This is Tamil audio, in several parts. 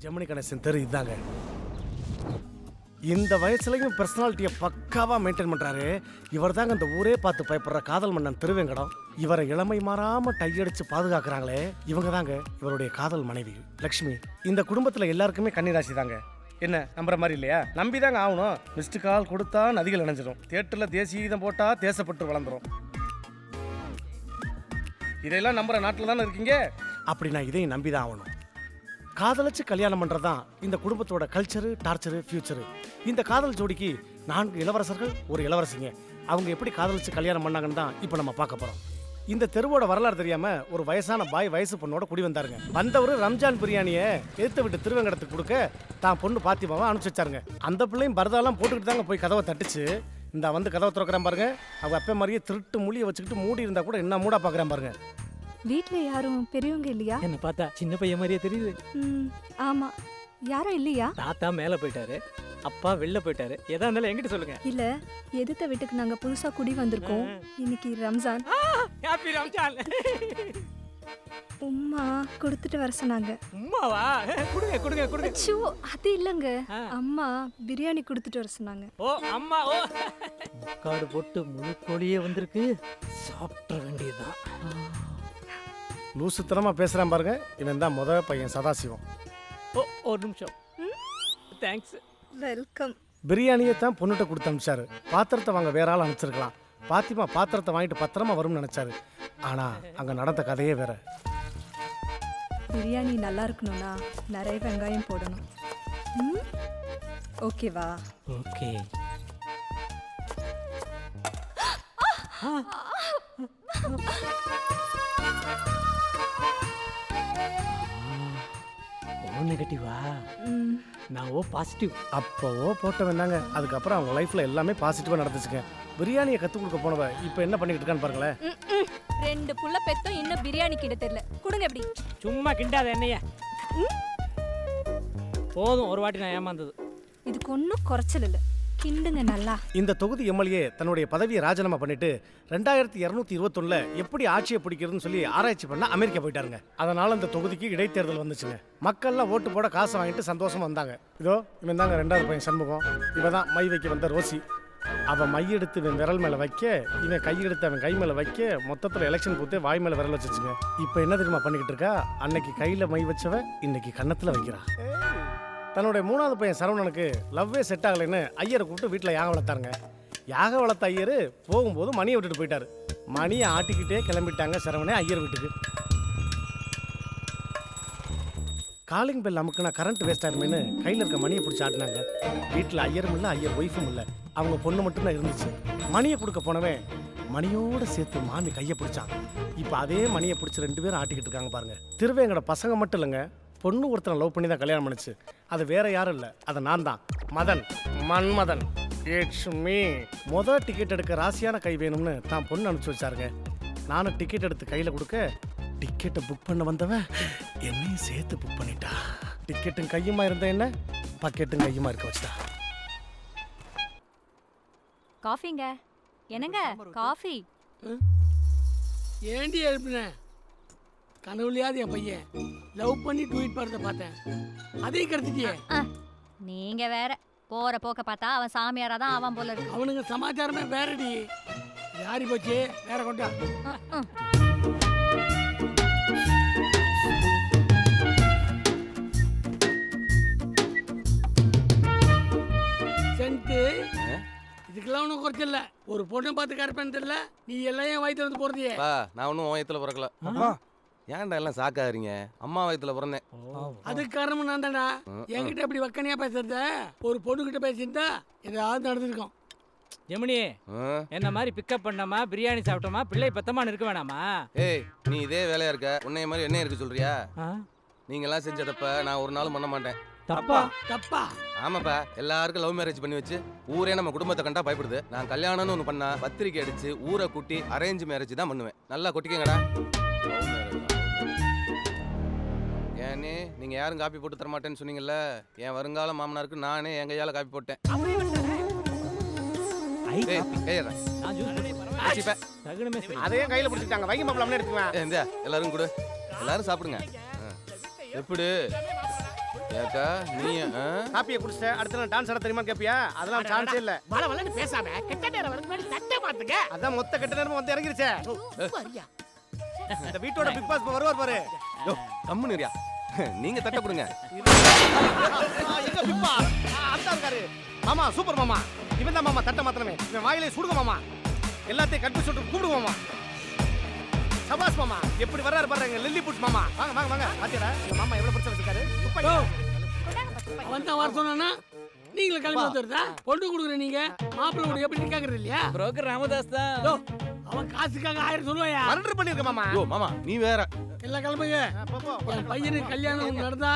ஜெமினி கணேசன் தெரு இதாங்க. இந்த வயசுலயும் பர்சனாலிட்டியை பக்காவா மெயின்டைன் பண்றாரு. இவர் தாங்க இந்த ஊரே பார்த்து பயப்படுற காதல் மன்னன் திருவேங்கடம். இவரை இளமை மாறாம டையடிச்சு பாதுகாக்கிறாங்களே, இவங்க தாங்க இவருடைய காதல் மனைவி லக்ஷ்மி. இந்த குடும்பத்துல எல்லாருக்குமே கன்னிராசி தாங்க. என்ன நம்புற மாதிரி இல்லையா? நம்பிதாங்க ஆகணும். மிஸ்டு கால் கொடுத்தா நதிகள் இணைஞ்சிடும், தியேட்டர்ல தேசிய கீதம் போட்டா தேசப்பட்டு வளர்ந்துரும். இதெல்லாம் நம்புற நாட்டில் தானே இருக்கீங்க. அப்படி நான் இதையும் நம்பிதான் ஆகணும். காதலிச்சு கல்யாணம் பண்றதுதான் இந்த குடும்பத்தோட கல்ச்சரு, டார்ச்சரு, ஃபியூச்சரு. இந்த காதல் ஜோடிக்கு 4 இளவரசர்கள், ஒரு இளவரசிங்க. அவங்க எப்படி காதலிச்சு கல்யாணம் பண்ணாங்கன்னு தான் இப்போ நம்ம பார்க்க போறோம். இந்த தெருவோட வரலாறு தெரியாம ஒரு வயசான பாய் வயசு பொண்ணோட குடி வந்தாருங்க. வந்தவர் ரம்ஜான் பிரியாணியை எடுத்து விட்டு திருவேங்கடத்துக்கு கொடுக்க தான் பொண்ணு பாத்திமாவை அனுப்பிச்சு வச்சாருங்க. அந்த பிள்ளையும் பரதாலாம் போட்டுக்கிட்டு தாங்க போய் கதவை தட்டுச்சு. இந்த வந்து கதவை திறக்கிறான் பாருங்க. அவ அப்ப மாதிரியே திருட்டு மூலியை வச்சுக்கிட்டு மூடி இருந்தா கூட என்ன மூடா பாக்குறான் பாருங்க. வீட்ல யாரும் பெரியவங்க இல்லையா? என்ன பார்த்தா சின்ன பையன் மாதிரியே தெரியுது. ஆமா, யாரும் இல்லையா? தாத்தா மேல போயிட்டாரு, அப்பா வெளில போயிட்டாரு. எதா இருந்தாலும் என்கிட்ட சொல்லுங்க. இல்ல, எதிர்த்த வீட்டுக்கு நாங்க புதுசா குடி வந்திருக்கோம். இன்னைக்கு ரம்ஜான். ஹாப்பி ரம்ஜான். உம்மா கொடுத்துட்டு வர சொன்னாங்க. உம்மாவா? குடுங்க குடுங்க குடுங்க. அச்சோ, அது இல்லங்க, அம்மா பிரியாணி கொடுத்துட்டு வர சொன்னாங்க. ஓ அம்மா, ஓ காடு போட்டு முழு கோழியே வந்திருக்கு, சாப்பிட வேண்டியதுதான். லூசுத்தனமா பேசுறான் பாருங்க. இவன் தான் முத பையன் சதாசிவம். ஓ ஒரு நிமிஷம். தேங்க்ஸ். வெல்கம். பிரியாணியை தான் பொண்ணுகிட்ட கொடுத்து அனுப்பிச்சாரு. பாத்திரத்தை வாங்க வேற ஆள் அனுப்பிச்சிருக்கலாம். பாத்திமா பாத்திரத்தை வாங்கிட்டு பத்திரமா வரும்னு நினைச்சாரு. ஆனா அங்க நடந்த கதையே வேற. பிரியாணி நல்லா இருக்கணும்னா நிறைய வெங்காயம் போடணும். ஓகேவா? ஓகே. ஓ நெகட்டிவா? நான் ஓ பாசிட்டிவ். அப்போவோ போட்டவன் தாங்க. அதுக்கப்புறம் அவங்க லைஃப்ல எல்லாமே பாசிட்டிவா நடந்துச்சுங்க. பிரியாணியை கத்து கொடுக்க போனவ இப்போ என்ன பண்ணிட்டு இருக்கான்னு பாருங்களேன். 2 புள்ள பெத்தோம், இன்னும் பிரியாணி கிட்ட தெரியல. கொடுங்க எப்படி? சும்மா கிண்டாத என்னைய. போதும், ஒரு வாட்டி நான் ஏமாந்தது. இதுக்கு ஒன்றும் குறைச்சல் இல்லை, கிண்டுங்க நல்லா. இந்த தொகுதி எம்எல்ஏ தன்னுடைய பதவியை ராஜினாமா பண்ணிட்டு 2221 எப்படி ஆட்சியை பிடிக்கிறதுன்னு சொல்லி ஆராய்ச்சி பண்ண அமெரிக்கா போயிட்டாருங்க. அதனால இந்த தொகுதிக்கு இடைத்தேர்தல் வந்துச்சுங்க. மக்கள்லாம் ஓட்டு போட காசை வாங்கிட்டு சந்தோஷமா வந்தாங்க. இதோ இவன் தாங்க 2வது பையன் சண்முகம். இவன் தான் மை வைக்க வந்த ரோசி. அவன் மையெடுத்து இவன் விரல் மேலே வைக்க, இவன் கையெடுத்து அவன் கை மேலே வைக்க, மொத்தத்தில் எலெக்ஷன் பூத்து வாய் மேலே விரல் வச்சுச்சுங்க. இப்போ என்ன தெரியுமா பண்ணிக்கிட்டு இருக்கா? அன்னைக்கு கையில் மை வச்சவன் இன்னைக்கு கன்னத்தில் வைக்கிறா. தன்னுடைய 3வது பையன் சரவணனுக்கு லவ்வே செட் ஆகலைன்னு ஐயரை கூப்பிட்டு வீட்டில் யாகம் வளர்த்தாருங்க. யாகம் வளர்த்த ஐயர் போகும்போது மணியை விட்டுட்டு போயிட்டாரு. மணியை ஆட்டிக்கிட்டே கிளம்பிட்டாங்க சரவணே ஐயர் வீட்டுக்கு. காலிங் பெல் அமுக்குனா கரண்ட் வேஸ்ட் ஆயிருமேன்னு கையில் இருக்க மணியை பிடிச்சி ஆட்டினாங்க. வீட்டில் ஐயரும் இல்லை, ஐயர் ஒய்ஃபும் இல்லை, அவங்க பொண்ணு மட்டும்தான் இருந்துச்சு. மணியை கொடுக்க போனவன் மணியோடு சேர்த்து மாமி கையை பிடிச்சான். இப்போ அதே மணியை பிடிச்சி 2 பேரும் ஆட்டிக்கிட்டு இருக்காங்க பாருங்க. திருவேங்கட பசங்க மட்டும் இல்லைங்க, பொண்ணு ஒருத்தனை லவ் பண்ணி தான் கல்யாணம் பண்ணுச்சு. அது வேற யாரும் இல்லை, அது நான் தான், மதன், மன்மதன். It's me. மொதல் டிக்கெட் எடுக்க ராசியான கை வேணும்னு தான் பொண்ணு அனுப்பிச்சு வச்சாருங்க. நானும் டிக்கெட் எடுத்து கையில் கொடுக்க, டிக்கெட்டை புக் பண்ண வந்தவன் என்னையும் சேர்த்து புக் பண்ணிட்டா. டிக்கெட்டும் கையுமா இருந்த என்ன பக்கெட்டும் கையுமா இருக்க வச்சுட்டா. காஃபிங்க. என்னங்க காஃபி? ஏண்டி எழுப்பின? கனவுலையாவது என் பையன் லவ் பண்ணி ட்வீட் படத்தை பார்த்தேன், அதையும் கருத்துட்டியே. நீங்க வேற போற போக்க பார்த்தா அவன் சாமியாரா தான் அவன் போல இருக்கு. அவனுங்க சமாச்சாரமே வேறடி. யாரி போச்சு, வேற கொண்டா. சென்ட்டு இதுக்கெல்லாம் ஒன்றும் குறைச்சல. ஒரு பொண்ணை பார்த்து கரெக்டானு தெரியல, நீ எல்லாம் என் வயிற்றுல வந்து போறதையே. நான் ஒன்றும் வயிற்றுல பிறக்கல. ஏன்டா எல்லாம் சாக்காதீங்க? அம்மா வயிற்றுல பிறந்தேன். அதுக்கு காரணம் நான் தான்டா. என்கிட்ட இப்படி வக்கனையா பேசுறத ஒரு பொண்ணு கிட்ட பேசியிருந்தா ஏதாவது நடந்திருக்கும். ஜெமினி, என்ன மாதிரி பிக்கப் பண்ணாமா, பிரியாணி சாப்பிட்டோமா, பிள்ளை பத்தமானு இருக்க வேணாமா? ஏய், நீ இதே வேலையா இருக்க, உன்னைய மாதிரி என்ன இருக்கு சொல்றியா? நீங்க எல்லாம் செஞ்ச தப்ப நான் ஒரு நாள் பண்ண மாட்டேன். தப்பா? தப்பா? ஆமாப்பா, எல்லாருக்கும் லவ் மேரேஜ் பண்ணி வச்சு ஊரே நம்ம குடும்பத்தை கண்டா பயப்படுது. நான் கல்யாணம்னு ஒன்று பண்ணா பத்திரிக்கை அடிச்சு ஊரை கூட்டி அரேஞ்ச் மேரேஜ் தான் பண்ணுவேன். நல்லா கொட்டிக்கங்கடா. ஏன்னே நீங்க யாரும் காப்பி போட்டு தர மாட்டேன்னு சொன்னீங்கல்ல, என் வருங்கால மாமனாருக்கு நானே என் கையால காப்பி போட்டேன். அதையும் கையில் பிடிச்சிட்டாங்க. வைங்க மாப்பிள்ள எடுத்துக்குவேன். எல்லாரும் கூட எல்லாரும் சாப்பிடுங்க. எப்படி ஏக்கா நீ காப்பியை குடிச்சிட்ட அடுத்த நாள் டான்ஸ் ஆட தெரியுமா கேப்பியா? அதெல்லாம் சான்ஸே இல்ல. வள வளன்னு பேசாம கெட்ட நேரம் வரதுக்கு முன்னாடி சட்டை மாத்துங்க. அதான் மொத்த கெட்ட நேரமும் வந்து இறங்கிருச்சே. வரியா? இந்த வீட்டோட பிக் பாஸ் வருவார் பாரு. யோ கம்முன்னு இருயா. நீங்க தட்ட கொடுங்க. எங்க பிக் பாஸ்? அதான் இருக்காரு. மாமா சூப்பர் மாமா. இவன் தான் மாமா தட்ட மாத்தனமே. இவன் வாயிலே சுடுங்க மாமா. எல்லாத்தையும் கட் பண்ணி சுட்டு கூப்பிடுங்க மாமா. சபாஸ் மாமா எப்படி வர்றாரு பாருங்க லில்லி புட் மாமா. வாங்க வாங்க வாங்க. பாத்தியாடா எங்க மாமா எவ்வளவு பிரச்சனை வச்சிருக்காரு. யோ, அவன் தான் வர சொன்னானா நீங்களும் கிளம்பி வந்துருதா? பொண்ணு கொடுக்குற நீங்க மாப்பிள்ளை கூட எப்படி நிக்காங்கிறது இல்லையா? புரோக்கர் ராமதாஸ் தான். யோ, அவன் காசுக்காக 1000 சொல்லுவாயா? மர்டர் பண்ணிருக்க மாமா. யோ மாமா நீ வேற. எல்லாம் கிளம்புங்க. போ, போ, போ. என் பையனுக்கு கல்யாணம் நடந்தா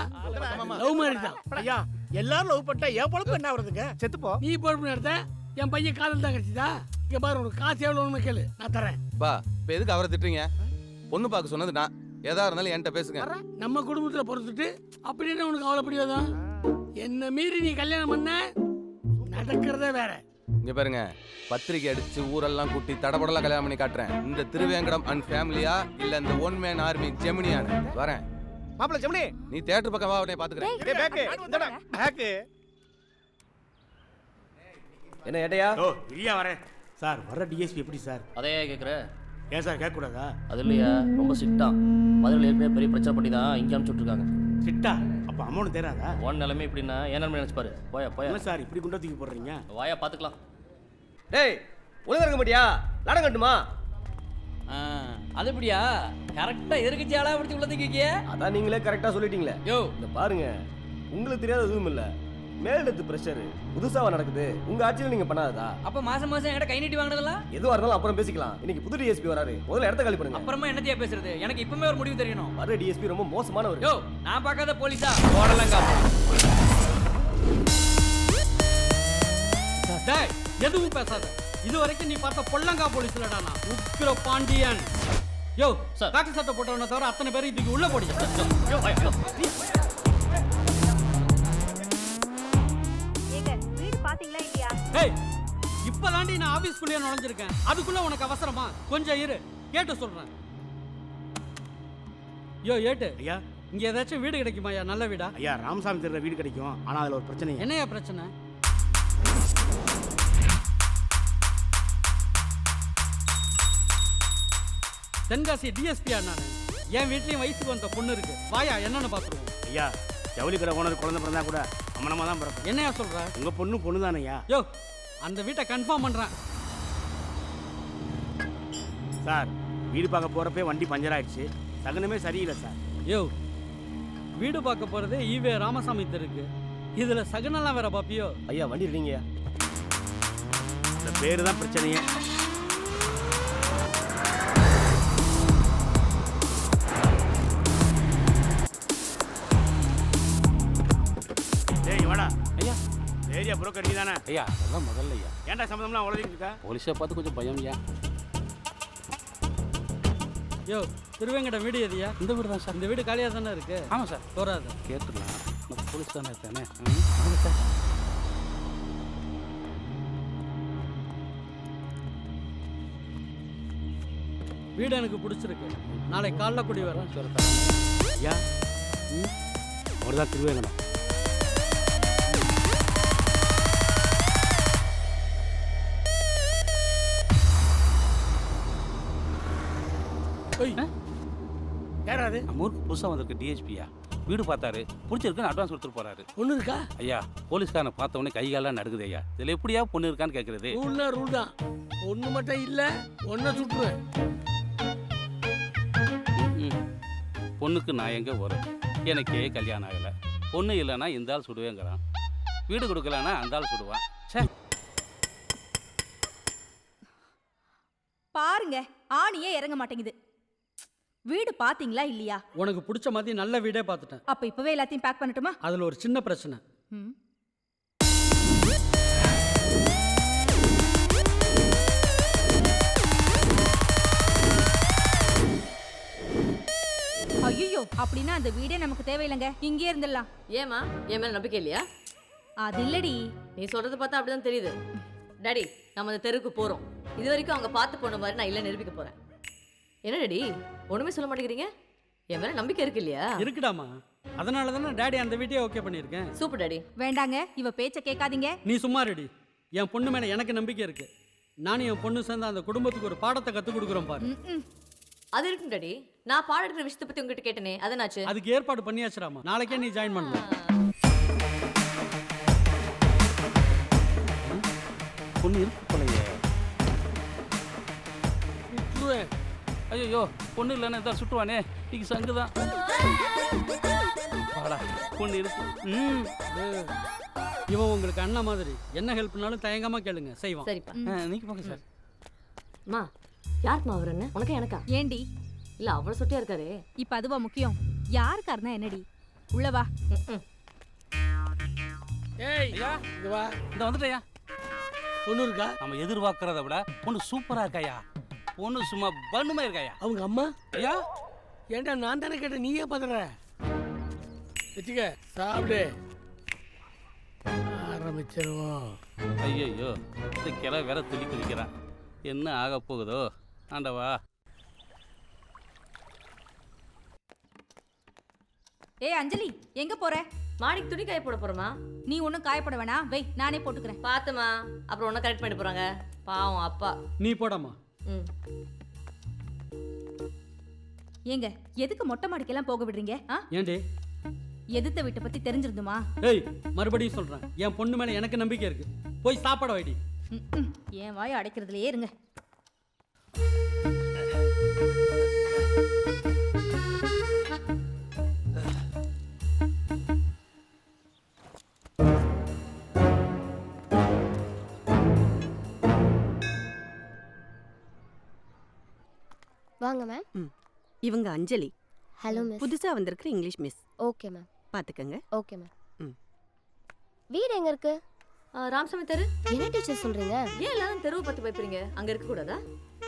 லவ் மேரேஜ் தான். ஐயா எல்லாரும் லவ் பண்ணிட்டா என் பொழப்பு என்ன வருதுங்க? செத்து போ. நீ பொறுப்பு நடத்த என் பையன் காதல் தான் கிடைச்சதா? இங்க பாரு உனக்கு காசு எவ்வளோன்னு கேளு நான் தரேன். பா இப்போ எதுக்கு அவரை திட்டுறீங்க? பொண்ணு பார்க்க சொன்னது நான். எதா இருந்தாலும் என்கிட்ட பேசுங்க. நம்ம குடும்பத்துல பொறுத்துட்டு அப்படின்னு உனக்கு அவ்வளோ பிடிவாதம். என்ன மீறி நீ கல்யாணம் பண்ண நடக்கிறதே வேற. இங்க பாருங்க பத்திரிக்கை அடிச்சு ஊரெல்லாம் கூட்டி தடபடலாம் கல்யாணம் பண்ணி காட்டுறேன். இந்த திருவேங்கடம் அண்ட் ஃபேமிலியா இல்ல இந்த ஒன் மேன் ஆர்மி ஜெமினியான்னு வரேன். மாப்பிள ஜெமினி நீ தியேட்டர் பக்கம் வா உடனே பாத்துக்கிறேன். டேய் பேக்கு இந்தடா பேக்கு. என்ன ஏட்டையா? ஓ இல்லையா வரேன் சார். வர்ற டிஎஸ்பி எப்படி சார்? அதே கேட்குற ஏன் சார் கேட்கக்கூடாதா? அது இல்லையா ரொம்ப சிட்டான். மதுரையில் ஏற்கனவே பெரிய பிரச்சனை பண்ணி தான் இங்கே அனுப்பிச்சுட்ருக்காங்க. சிட்டா அப்போ அமௌண்ட் தேராதா? உன் நிலைமை இப்படின்னா ஏன் நிலைமை நினச்சிப்பாரு. போயா போயா என்ன சார் இப்படி குண்டா தூக்கி போடுறீங்க? வாயா பார்த்துக்கலாம். டேய் ஒழுங்கா இருக்க மாட்டியா? லாடம் கட்டுமா? அது எப்படியா கரெக்டாக எதிர்கட்சி ஆளா பிடிச்சி உள்ள தூக்கிக்கிய? அதான் நீங்களே கரெக்டாக சொல்லிட்டீங்களே. யோ இந்த பாருங்க உங்களுக்கு தெரியாத எதுவும் இல்லை. மேலெடுத்து ப்ரெஷர் புதுசாக நடக்குது. உங்கள் ஆட்சியில் நீங்கள் பண்ணாததா? அப்போ மாசம் மாசம் என்கிட்ட கை நீட்டி வாங்கினதெல்லாம் எதுவாக இருந்தாலும் அப்புறம் பேசிக்கலாம். இன்னைக்கு புது டிஎஸ்பி வராரு. முதல்ல இடத்த காலி பண்ணுங்க. அப்புறமா என்னத்தையா பேசுறது? எனக்கு இப்பவுமே ஒரு முடிவு தெரியணும். வர டிஎஸ்பி ரொம்ப மோசமானவர். யோ நான் பார்க்காத போலீஸா ஓடலங்க. டேய் எதுவும் பேசாத. இது வரைக்கும் நீ பார்த்த பொல்லங்கா போலீஸ் இல்லடா நான். உக்கிர பாண்டியன். யோ சார். காக்கி சட்டை போட்டவன தவிர அத்தனை பேரும் இதுக்கு உள்ள போடி. ஏங்க வீடு பாத்தீங்களா இல்லையா? ஏய் இப்பதாண்டி நான் ஆபீஸ்க்குள்ளே நுழைஞ்சிருக்கேன். அதுக்குள்ள உனக்கு அவசரமா? கொஞ்சம் இரு கேட்டு சொல்றேன். யோ ஏட்டு ஐயா இங்க ஏதாச்சும் வீடு கிடைக்குமாயா? நல்ல வீடா? ஐயா ராமசாமி தெரியல வீடு கிடைக்கும். ஆனால் அதில் ஒரு பிரச்சனை. என்னையா பிரச்சனை? தென்காசி டிஎஸ்பியா நானு. என் வீட்லயும் வயசுக்கு வந்த பொண்ணு இருக்கு. வாயா என்னன்னு பாத்துருவோம். ஐயா ஜவுளி கடை ஓனர் குழந்தை பிறந்தா கூட அம்மனமாக தான் பிறக்கும். என்னையா சொல்ற? உங்கள் பொண்ணு தானேயா? யோ அந்த வீட்டை கன்ஃபார்ம் பண்றேன். சார் வீடு பார்க்க போகிறப்பே வண்டி பஞ்சர் ஆயிடுச்சு. சகனமே சரியில்லை சார். யோ வீடு பார்க்க போறதே ஈவே ராமசாமி தெருக்கு. இதுல சகனெல்லாம் வேற பாப்பியோ? ஐயா வண்டி இருக்கீங்க. இந்த பேர் தான் பிரச்சனையே. டேய் வாடா. ஐயா ஏரியா புரோக்கர் நீ தானே? ஐயா அதெல்லாம் முதல்ல ஐயா. ஏன்டா சம்மந்தம்லாம் உழதிட்டு இருக்கா? போலீஸை பார்த்து கொஞ்சம் பயம் ஐயா. யோ திருவேங்கடம் வீடு எதியா? இந்த வீடு தான் சார். இந்த வீடு காலியா தானே இருக்கு. ஆமாம் சார். போறாது. கேட்டுடலாம். நம்ம போலீஸ் தானே தானே. வீடு எனக்கு பிடிச்சிருக்கு. நாளைக்கு காலைல கூடி வரேன். ஐயா அவர் தான் திருவேங்கடம். யாராது? நம்ம ஊருக்கு புதுசாக வந்திருக்க டிஎஸ்பியா வீடு பார்த்தாரு. பிடிச்சிருக்குன்னு அட்வான்ஸ் கொடுத்துட்டு போறாரு. பொண்ணு இருக்கா? ஐயா போலீஸ்காரனை பார்த்த உடனே கை காலெல்லாம் நடுக்குது ஐயா. இதில் எப்படியா பொண்ணு இருக்கான்னு கேட்குறது? ரூல்னா ரூல் தான். பொண்ணு மட்டும் இல்ல ஒன்ன சுட்டுருவேன். பொண்ணுக்கு நான் எங்கே வரும்? எனக்கே கல்யாணம் ஆகலை. பொண்ணு இல்லைன்னா இந்த ஆள் சுடுவேங்கிறான். வீடு கொடுக்கலன்னா அந்த ஆள் சுடுவான். சே பாருங்க ஆணியே இறங்க மாட்டேங்குது. வீடு பாத்தீங்களா இல்லையா? உனக்கு பிடிச்ச மாதிரி நல்ல வீடே பார்த்துட்டேன். அப்ப இப்பவே எல்லாத்தையும் பேக் பண்ணட்டுமா? அதுல ஒரு சின்ன பிரச்சனை. ம். ஐயோ அப்படின்னா அந்த வீடே நமக்கு தேவையில்லைங்க. இங்கே இருந்துடலாம். ஏமா என் மேல நம்பிக்கை இல்லையா? அது இல்லடி. நீ சொல்றது பார்த்தா அப்படிதான் தெரியுது. டாடி நம்ம அந்த தெருவுக்கு போறோம். இது வரைக்கும் அவங்க பார்த்து போன மாதிரி நான் இல்ல நிரூபிக்க போறேன். என்ன டாடி ஒண்ணுமே சொல்ல மாட்டேங்கிறீங்க? என் மேல நம்பிக்கை இருக்கு இல்லையா? இருக்குடாமா. அதனால தானே டாடி அந்த வீட்டையே ஓகே பண்ணியிருக்கேன். Super daddy. வேண்டாங்க, இவ பேச்ச கேட்காதீங்க. நீ சும்மா ரெடி. என் பொண்ணு மேல எனக்கு நம்பிக்கை இருக்கு. நானும் என் பொண்ணு சேர்ந்து அந்த குடும்பத்துக்கு ஒரு பாடத்தை கற்றுக் கொடுக்குறோம் பாரு. அது இருக்கும் டாடி. நான் பாடம் எடுக்கிற விஷயத்தை பத்தி உங்ககிட்ட கேட்டனே, அதனாச்சு. அதுக்கு ஏற்பாடு பண்ணியாச்சுராமா. நாளைக்கே நீ ஜாயின் பண்ணலாம். பொண்ணு இருக்கு போலையே. ஐயோ பொண்ணு இல்லைன்னு எதாவது சுட்டுவானே. இன்னைக்கு சங்கு தான். பொண்ணு இருக்கு. இவன் உங்களுக்கு அண்ணா மாதிரி. என்ன ஹெல்ப்னாலும் தயங்காம கேளுங்க, செய்வான். சரிப்பா. நீங்க போங்க சார். மா, யாருக்குமா அவர் என்ன? உனக்கா எனக்கா? ஏண்டி இல்ல அவ்வளவு சொட்டியா இருக்காரு. இப்ப அதுவா முக்கியம்? யாருக்காருனா என்னடி? உள்ள வா. ஏய் ஐயா இங்க வா. இந்த வந்துட்டயா. பொண்ணு இருக்கா? நம்ம எதிர்பார்க்கறத விட பொண்ணு சூப்பரா இருக்காயா. பொண்ணு சும்மா பண்ணுமே இருக்காயா. அவங்க அம்மா? ஐயா ஏன்டா நான் தானே கேட்டேன், நீயே பதற. வச்சுக்க, சாப்பிடு. ஆரம்பிச்சிருவோம். ஐயோ இந்த கிளை வேற துளி குதிக்கிறான். என்ன ஆக போகுதோ ஆண்டவா. ஏய் அஞ்சலி, எங்க போற? மாடிக்கு துணி காய போட போறோமா? நீ ஒன்னும் காயப்பட வேணாம், வை நானே போட்டுக்கிறேன். பாத்துமா, அப்புறம் ஒன்னும் கரெக்ட் பண்ணி போறாங்க. பாவம் அப்பா. நீ போடாமா. ம். ஏங்க எதுக்கு மொட்டை மாடிக்கெல்லாம் போக விடுறீங்க? ஏண்டி? எதிர்த்த வீட்டை பத்தி தெரிஞ்சிருந்துமா? ஏய் மறுபடியும் சொல்றேன், என் பொண்ணு மேல எனக்கு நம்பிக்கை இருக்கு. போய் சாப்பாட வைடி. என் வாயை அடைக்கிறதுலயே இருங்க. வாங்க மேம். இவங்க அஞ்சலி. Hello miss. புதுசா வந்திருக்கிற இங்கிலீஷ் மிஸ். Okay ma'am. பாத்துக்கங்க. Okay ma'am. வீடு எங்க இருக்கு? ராமசாமி தெரு. என்ன டீச்சர் சொல்றீங்க? ஏன் எல்லாரும் தெருவை பத்தி பயப்படுறீங்க? அங்க இருக்க கூடாதா?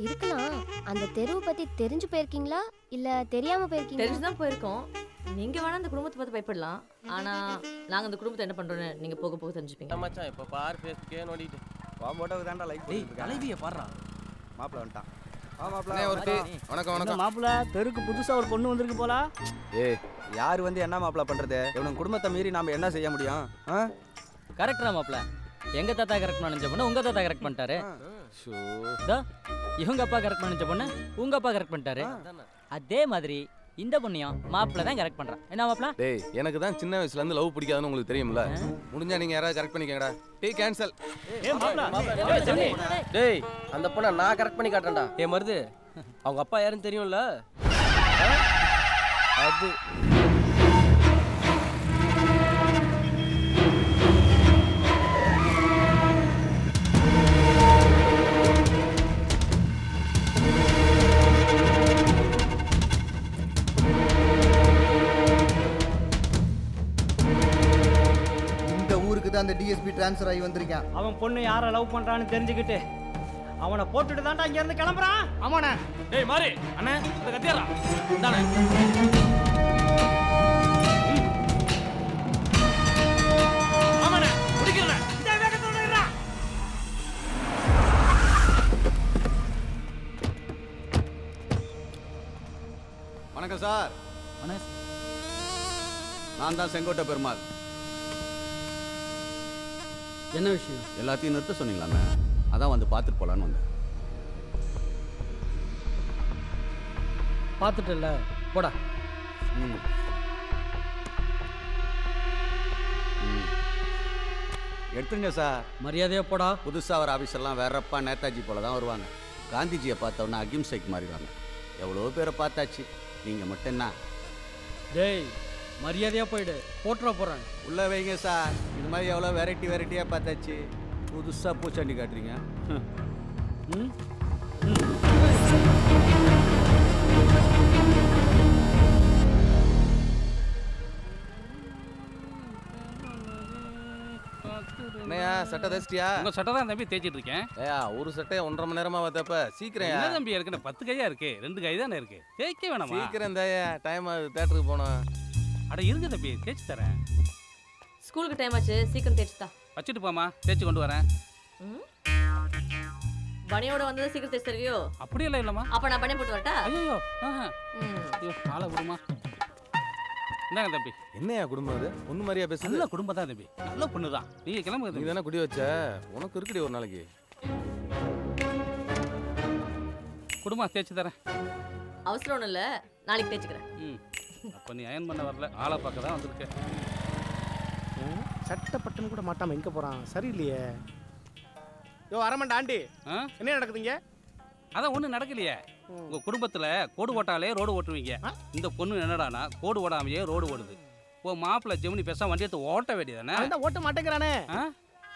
இருக்கலாம். அந்த தெருவை பத்தி தெரிஞ்சு போயிருக்கீங்களா இல்ல தெரியாம போயிருக்கீங்களா? தெரிஞ்சுதான் போயிருக்கோம். நீங்க வேணா அந்த குடும்பத்தை பார்த்து பயப்படலாம். ஆனா நாங்க அந்த குடும்பத்தை என்ன பண்றோம்னு நீங்க போக போக தெரிஞ்சுப்பீங்க. மச்சான் இப்ப பார் ஃபேஸ்புக்கே நோடிட்டு வா போட்டோக்கு தான்டா லைக் பண்ணிட்டு தலைவியை பாடுறா. மாப்ள வந்துட்டான். வா மாப்ள. ஒரு டீ. வணக்கம் வணக்கம். மாப்பிள்ள தெருக்கு புதுசா ஒரு பொண்ணு வந்திருக்கு போல. ஏய் யார் வந்து என்ன மாப்ள பண்றது? இவனுங்க குடும்பத்தை மீறி நாம என்ன செய்ய முடியும்? கரெக்டா மாப்ள. எங்க தாத்தா கரெக்ட் பண்ண பொண்ணு உங்க தாத்தா கரெக்ட் பண்ணிட்டாரு. இவங்க அப்பா கரெக்ட் பண்ண பொண்ணு உங்க அப்பா கரெக்ட் பண்ணிட்டாரு. அதே மாதிரி இந்த பொண்ணையும் மாப்பிள்ள தான் கரெக்ட் பண்றான். என்ன மாப்பிள்ள? டேய் எனக்கு தான் சின்ன வயசுல இருந்து லவ் பிடிக்காதுன்னு உங்களுக்கு தெரியும்ல. முடிஞ்சா நீங்க யாராவது கரெக்ட் பண்ணிக்கங்கடா. Tea cancel. ஏய் மாப்ள. டேய் அந்த பொண்ணை நான் கரெக்ட் பண்ணி காட்டுறேன்டா. ஏ மருது அவங்க அப்பா யாருன்னு தெரியும்ல. அது அந்த டிஎஸ்பி ட்ரான்ஸ்ஃபர் ஆகி வந்திருக்கான். அவன் பொண்ணு யாரை லவ் பண்றான்னு தெரிஞ்சுக்கிட்டு அவனை போட்டுட்டு தான்டா இங்க இருந்து கிளம்புறான். ஆமாண்ணே. டேய் மாறி அண்ணே இந்த கத்தியாரா இந்தானே. ஆமாண்ணே குடிக்கிறேன். இதே வேகத்தோட இருடா. வணக்கம் சார். நான் தான் செங்கோட்டை பெருமாள். என்ன விஷயம்? எல்லாத்தையும் நிறுத்த சொன்னீங்களாமே, அதான் வந்து பார்த்துட்டு போலான்னு வந்தேன். பார்த்துட்டல போடா. எடுத்துங்க சார். மரியாதையா போடா. புதுசாக வர ஆஃபீஸர்லாம் வேறப்பா நேதாஜி போல தான் வருவாங்க. காந்திஜியை பார்த்தோன்னா அகிம்சைக்கு மாறிடுவாங்க. எவ்வளோ பேரை பார்த்தாச்சு, நீங்கள் மட்டும் என்ன? டேய் மரியாதையா போயிடு, போட்டுற போறேன். உள்ளே வைங்க சார். இது மாதிரி எவ்வளோ வெரைட்டியாக பார்த்தாச்சு, புதுசாக பூச்சாண்டி காட்டுறீங்க. என்னையா சட்டை தச்சிட்டியா? உங்க சட்டை தான் தம்பி தேய்ச்சிட்டு இருக்கேன். ஏயா ஒரு சட்டை 1.5 மணி நேரமா வந்தப்ப சீக்கிரம். என்ன தம்பி இருக்கு? 10 கையா இருக்கு, 2 கை தானே இருக்கு. தேய்க்க வேணாமா? சீக்கிரம் தாயா, டைம் ஆகுது, தியேட்டருக்கு போனோம். அட இருங்க தம்பி தேய்ச்சி தரேன். ஸ்கூலுக்கு டைம் ஆச்சு, சீக்கிரம் தேய்ச்சுதா. வச்சுட்டு போமா, தேய்ச்சி கொண்டு வரேன். பனியோட வந்தது சீக்கிரம் தேய்ச்சி தருவியோ? அப்படியெல்லாம் இல்லம்மா. அப்ப நான் பனி போட்டு வரட்டா? ஐயோ ஆஹா. ஐயோ ஆளை விடுமா. என்னங்க தம்பி? என்னையா குடும்பம் அது? பொண்ணு மாதிரியா பேசுது? நல்ல குடும்பம் தான் தம்பி, நல்ல பொண்ணு தான். நீங்க கிளம்புங்க நீ தம்பி. தானே குடி வச்ச, உனக்கு இருக்குடி ஒரு நாளைக்கு. குடும்பம் தேய்ச்சி தரேன். அவசரம் ஒன்றும் இல்லை, நாளைக்கு தேய்ச்சிக்கிறேன். ம், அப்போ நீ அயன் பண்ண வரல, ஆளை பார்க்க தான் வந்திருக்க. சட்டை பட்டன் கூட மாட்டாம எங்க போறான்? சரியில்லையே. யோ அரமண்ட ஆண்டி, ஆ? என்ன நடக்குதுங்க? அதான் ஒன்றும் நடக்கலையே. உங்க குடும்பத்துல கோடு ஓட்டாலே ரோடு ஓட்டுவீங்க. இந்த பொண்ணு என்னடானா கோடு ஓடாமையே ரோடு ஓடுது. ஓ மாப்பிள்ள ஜெமினி பேச வண்டி எடுத்து ஓட்ட வேண்டியதானே? அவன் ஓட்ட மாட்டேங்கிறானே.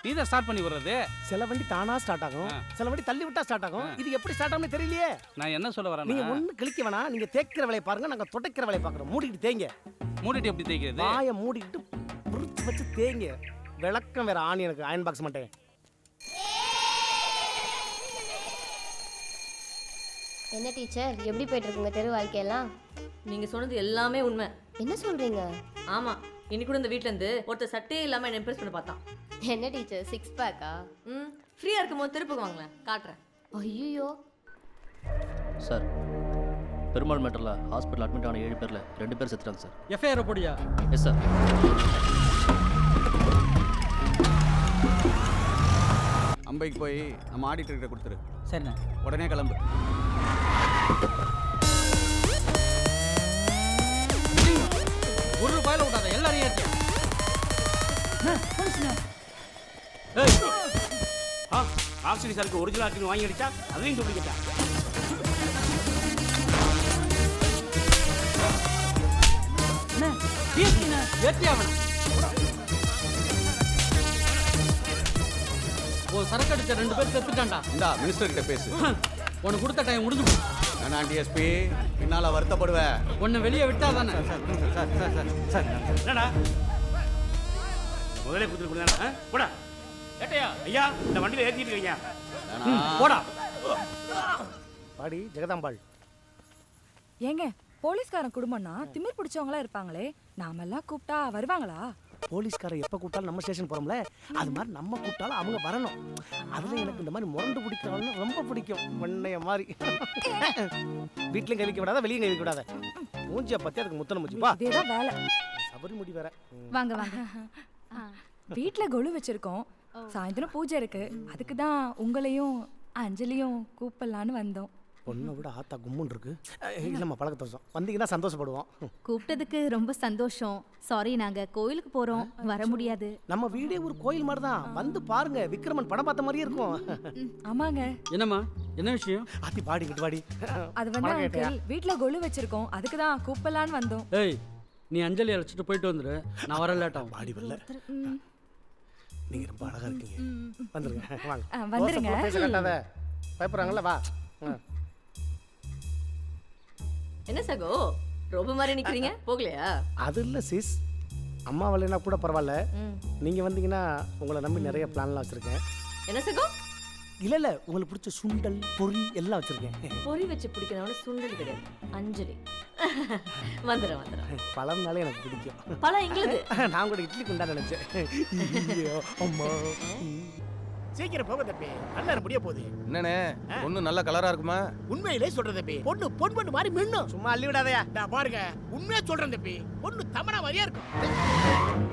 நீ தான் ஸ்டார்ட் பண்ணி விடுறது. சில வண்டி தானா ஸ்டார்ட் ஆகும், சில வண்டி தள்ளி விட்டா ஸ்டார்ட் ஆகும். இது எப்படி ஸ்டார்ட் ஆகும்னு தெரியலையே. நான் என்ன சொல்ல வரேன்? நீங்க ஒண்ணு கிளிக்க வேணாம், நீங்க தேய்க்கிற வேலையை பாருங்க, நாங்க துடைக்கிற வேலையை பாக்குறோம். மூடிட்டு தேய்ங்க. மூடிட்டு எப்படி தேய்க்கிறது? வாயை மூடிட்டு புடிச்சு வச்சு தேய்ங்க. விளக்கம் வேற ஆணி எனக்கு அயன் பாக்ஸ் மாட்டேன். என்ன டீச்சர், எப்படி போயிட்டு இருக்குங்க தெரு வாழ்க்கையெல்லாம்? நீங்க சொன்னது எல்லாமே உண்மை. என்ன சொல்றீங்க? ஆமா, இன்னைக்கு கூட இந்த வீட்ல இருந்து ஒருத்தர் சட்டையே இல்லாம என்ன இம்ப்ரெஸ் பண்ண பார்த்தான். என்ன டீச்சர், 6 பேக்கா? ஃப்ரீயா இருக்கும்போது திருப்புக்கு வாங்களேன், காட்டுறேன். ஐயோ சார், பெருமாள் மேட்டரில் ஹாஸ்பிட்டல் அட்மிட் ஆன 7 பேரில் 2 பேர் செத்துட்டாங்க சார். எஃப்ஐஆர் போடியா? Yes sir. அம்பைக்கு போய் நம்ம ஆடிட்டர் கிட்ட கொடுத்துரு. சரிண்ணே. உடனே கிளம்பு. ஒரு ரூபாயில விடாத, எல்லாரையும் ஏற்றியா? ஆக்சிடி சாருக்கு ஒரிஜினல் ஆக்சிடி வாங்கி அடிச்சா அதையும் டூப்ளிகேட்டா? ஓ சரக்கு அடிச்ச 2 பேர் செத்துட்டான்டா. இந்தா மினிஸ்டர் கிட்ட பேசு. உனக்கு கொடுத்த டைம் முடிஞ்சு போச்சு. நான் டிஎஸ்பி, பின்னால வருத்தப்படுவேன். உன்னை வெளியே விட்டா தானே. என்னடா முதலே கொடுத்துருக்கா? போடா ஏட்டையா. ஐயா, இந்த வண்டியில ஏற்றிட்டு இருக்கீங்க. போடா. பாடி ஜெகதாம்பாள். ஏங்க போலீஸ்காரன் குடும்பம்னா திமிர் பிடிச்சவங்களா இருப்பாங்களே, நாமெல்லாம் கூப்பிட்டா வருவாங்களா? போலீஸ்காரர் எப்போ கூப்பிட்டாலும் நம்ம ஸ்டேஷன் போகிறோம்ல, அது மாதிரி நம்ம கூப்பிட்டாலும் அவங்க வரணும். அதில் எனக்கு இந்த மாதிரி முரண்டு பிடிக்கிறவங்க ரொம்ப பிடிக்கும். முன்னைய மாதிரி வீட்லையும் கை வைக்க விடாத, வெளியும் கை வைக்க விடாத. மூஞ்சியை பற்றி அதுக்கு முத்தனை மூஞ்சிப்பா. இதேதான் வேலை. சபரி முடி வேற. வாங்க வாங்க. வீட்ல கொலு வச்சிருக்கோம், சாயந்தரம் பூஜை இருக்கு. அதுக்கு தான் உங்களையும் அஞ்சலியும் கூப்பிடலான்னு வந்தோம். பொண்ணை விட ஆத்தா கும்முன்னு இருக்கு. இல்லைம்மா பழக்கத்தோஷம், வந்தீங்கன்னா சந்தோஷப்படுவோம். கூப்பிட்டதுக்கு ரொம்ப சந்தோஷம். சாரி, நாங்க கோயிலுக்கு போறோம், வர முடியாது. நம்ம வீடே ஒரு கோயில் மாதிரி தான், வந்து பாருங்க. விக்ரமன் படம் பார்த்த மாதிரியே இருக்கும். ஆமாங்க. என்னம்மா, என்ன விஷயம்? ஆத்தி பாடி கிட்டு பாடி. அது வந்து அங்கிள், வீட்ல கொலு வச்சிருக்கோம், அதுக்கு தான் கூப்பிடலான்னு வந்தோம். ஏய், நீ அஞ்சலி அழைச்சிட்டு போயிட்டு வந்துரு, நான் வர லேட்டாகும். பாடி வரல. நீங்க ரொம்ப அழகா இருக்கீங்க. வந்துருங்க, வாங்க. வந்துருங்க. கட்டாத, பயப்படுறாங்கல்ல, வா. என்ன சகோ ரொம்ப மாதிரி நிக்கிறீங்க, போகலையா? அது இல்லை சிஸ், அம்மா வரலைன்னா கூட பரவாயில்ல. நீங்கள் வந்தீங்கன்னா உங்களை நம்பி நிறைய பிளான்லாம் வச்சுருக்கேன். என்ன சகோ? இல்லை உங்களுக்கு பிடிச்ச சுண்டல் பொரி எல்லாம் வச்சுருக்கேன். பொரி வச்சு பிடிக்கிறவன சுண்டல் கிடையாது, அஞ்சலி. வந்துடுறேன். பழம்னாலே எனக்கு பிடிக்கும். பழம் எங்களுக்கு. நான் கூட இட்லி குண்டா நினைச்சேன். அம்மா சீக்கிரம் போக தம்பி, நல்லா முடிய போகுது. என்னண்ணே, பொண்ணு நல்ல கலரா இருக்குமா? உண்மையிலே சொல்றேன் தம்பி, பொண்ணு பொன் மாதிரி மின்னும். சும்மா அள்ளி விடாதயா. நான் பாருங்க, உண்மையா சொல்றேன் தம்பி, பொண்ணு தமனா மாதிரியா இருக்கும்.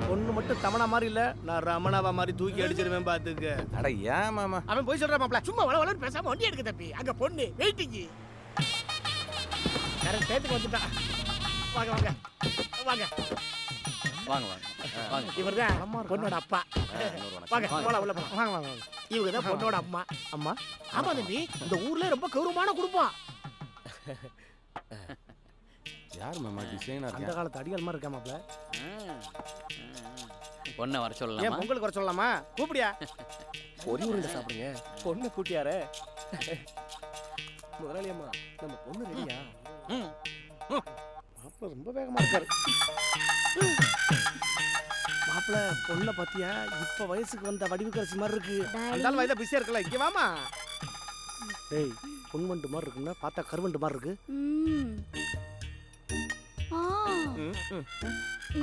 பொண்ணு மட்டும் தமனா மாதிரி இல்ல, நான் ரமணாவா மாதிரி தூக்கி அடிச்சிருவேன் பாத்துக்க. அட ஏன் மாமா, அவன் போய் சொல்றான் மாப்ள. சும்மா வளவளன்னு பேசாம வண்டி எடுக்க தம்பி, அங்க பொண்ணு வெயிட்டிங். கரெக்ட் டேட்டுக்கு வந்துட்டா. வாங்க வாங்க வாங்க வாங்க வாங்க வாங்க. இவர்தான் பொண்ணோட அப்பா. வாங்க போலாம், உள்ள போலாம். வாங்க வாங்க. இவங்க தான் பொண்ணோட அம்மா. அம்மா? ஆமா தம்பி, இந்த ஊர்ல ரொம்ப கௌரவமான குடும்பம். யார் மாமா டிசைனா அந்த இருக்கா? காலத்து அடியால் மாதிரி இருக்கா மாப்ள. பொண்ணை வர ஏன் சொல்லலாமா? பொங்கலுக்கு வர சொல்லலாமா? கூப்பிடியா? பொரி உருண்டை சாப்பிடுங்க. பொண்ணு கூட்டியாரே. முதலாளி அம்மா, நம்ம பொண்ணு ரெடியா? மாப்பிள்ள ரொம்ப வேகமா இருக்காரு. மாப்பிள்ள பொண்ணை பத்தியா? இப்ப வயசுக்கு வந்த வடிவுக்கரசி மாதிரி இருக்கு. அந்த வயதா பிஸியா இருக்கல, இங்க வாமா. டேய், பொன்வண்டு மாதிரி இருக்குன்னா பார்த்தா கருவண்டு மாதிரி இருக்கு.